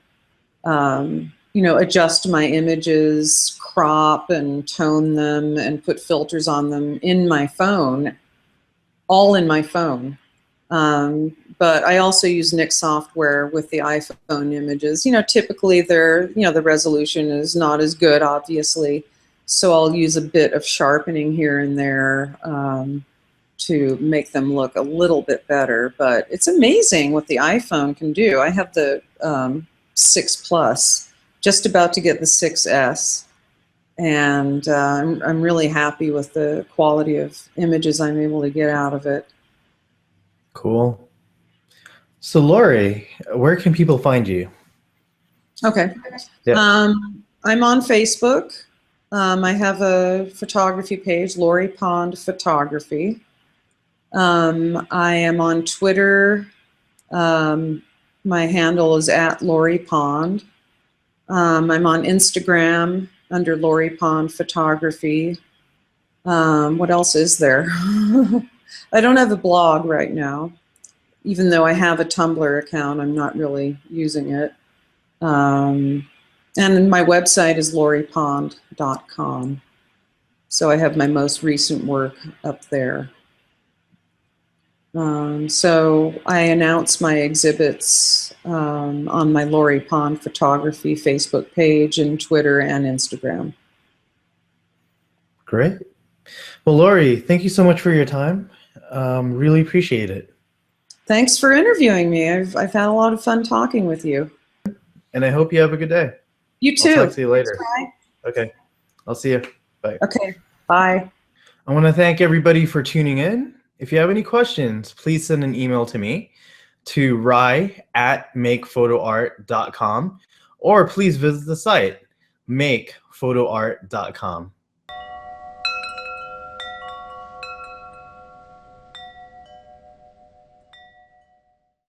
you know, adjust my images, crop and tone them, and put filters on them in my phone, all in my phone. But I also use Nik software with the iPhone images. You know, typically the resolution is not as good, obviously, so I'll use a bit of sharpening here and there to make them look a little bit better. But it's amazing what the iPhone can do. I have the 6 Plus, just about to get the 6S, and I'm really happy with the quality of images I'm able to get out of it. Cool. So Lori, where can people find you? Okay. Yeah. I'm on Facebook. I have a photography page, Lori Pond Photography. I am on Twitter. My handle is @LoriPond. I'm on Instagram under Lori Pond Photography. What else is there? I don't have a blog right now. Even though I have a Tumblr account, I'm not really using it. And my website is loripond.com. So I have my most recent work up there. So I announce my exhibits on my Lori Pond Photography Facebook page and Twitter and Instagram. Great. Well, Lori, thank you so much for your time. Really appreciate it. Thanks for interviewing me. I've had a lot of fun talking with you. And I hope you have a good day. You too. I'll talk to you later. Thanks, Okay. I'll see you. Bye. okay. Bye. I want to thank everybody for tuning in. If you have any questions, please send an email to me to ry@makephotoart.com, or please visit the site makephotoart.com.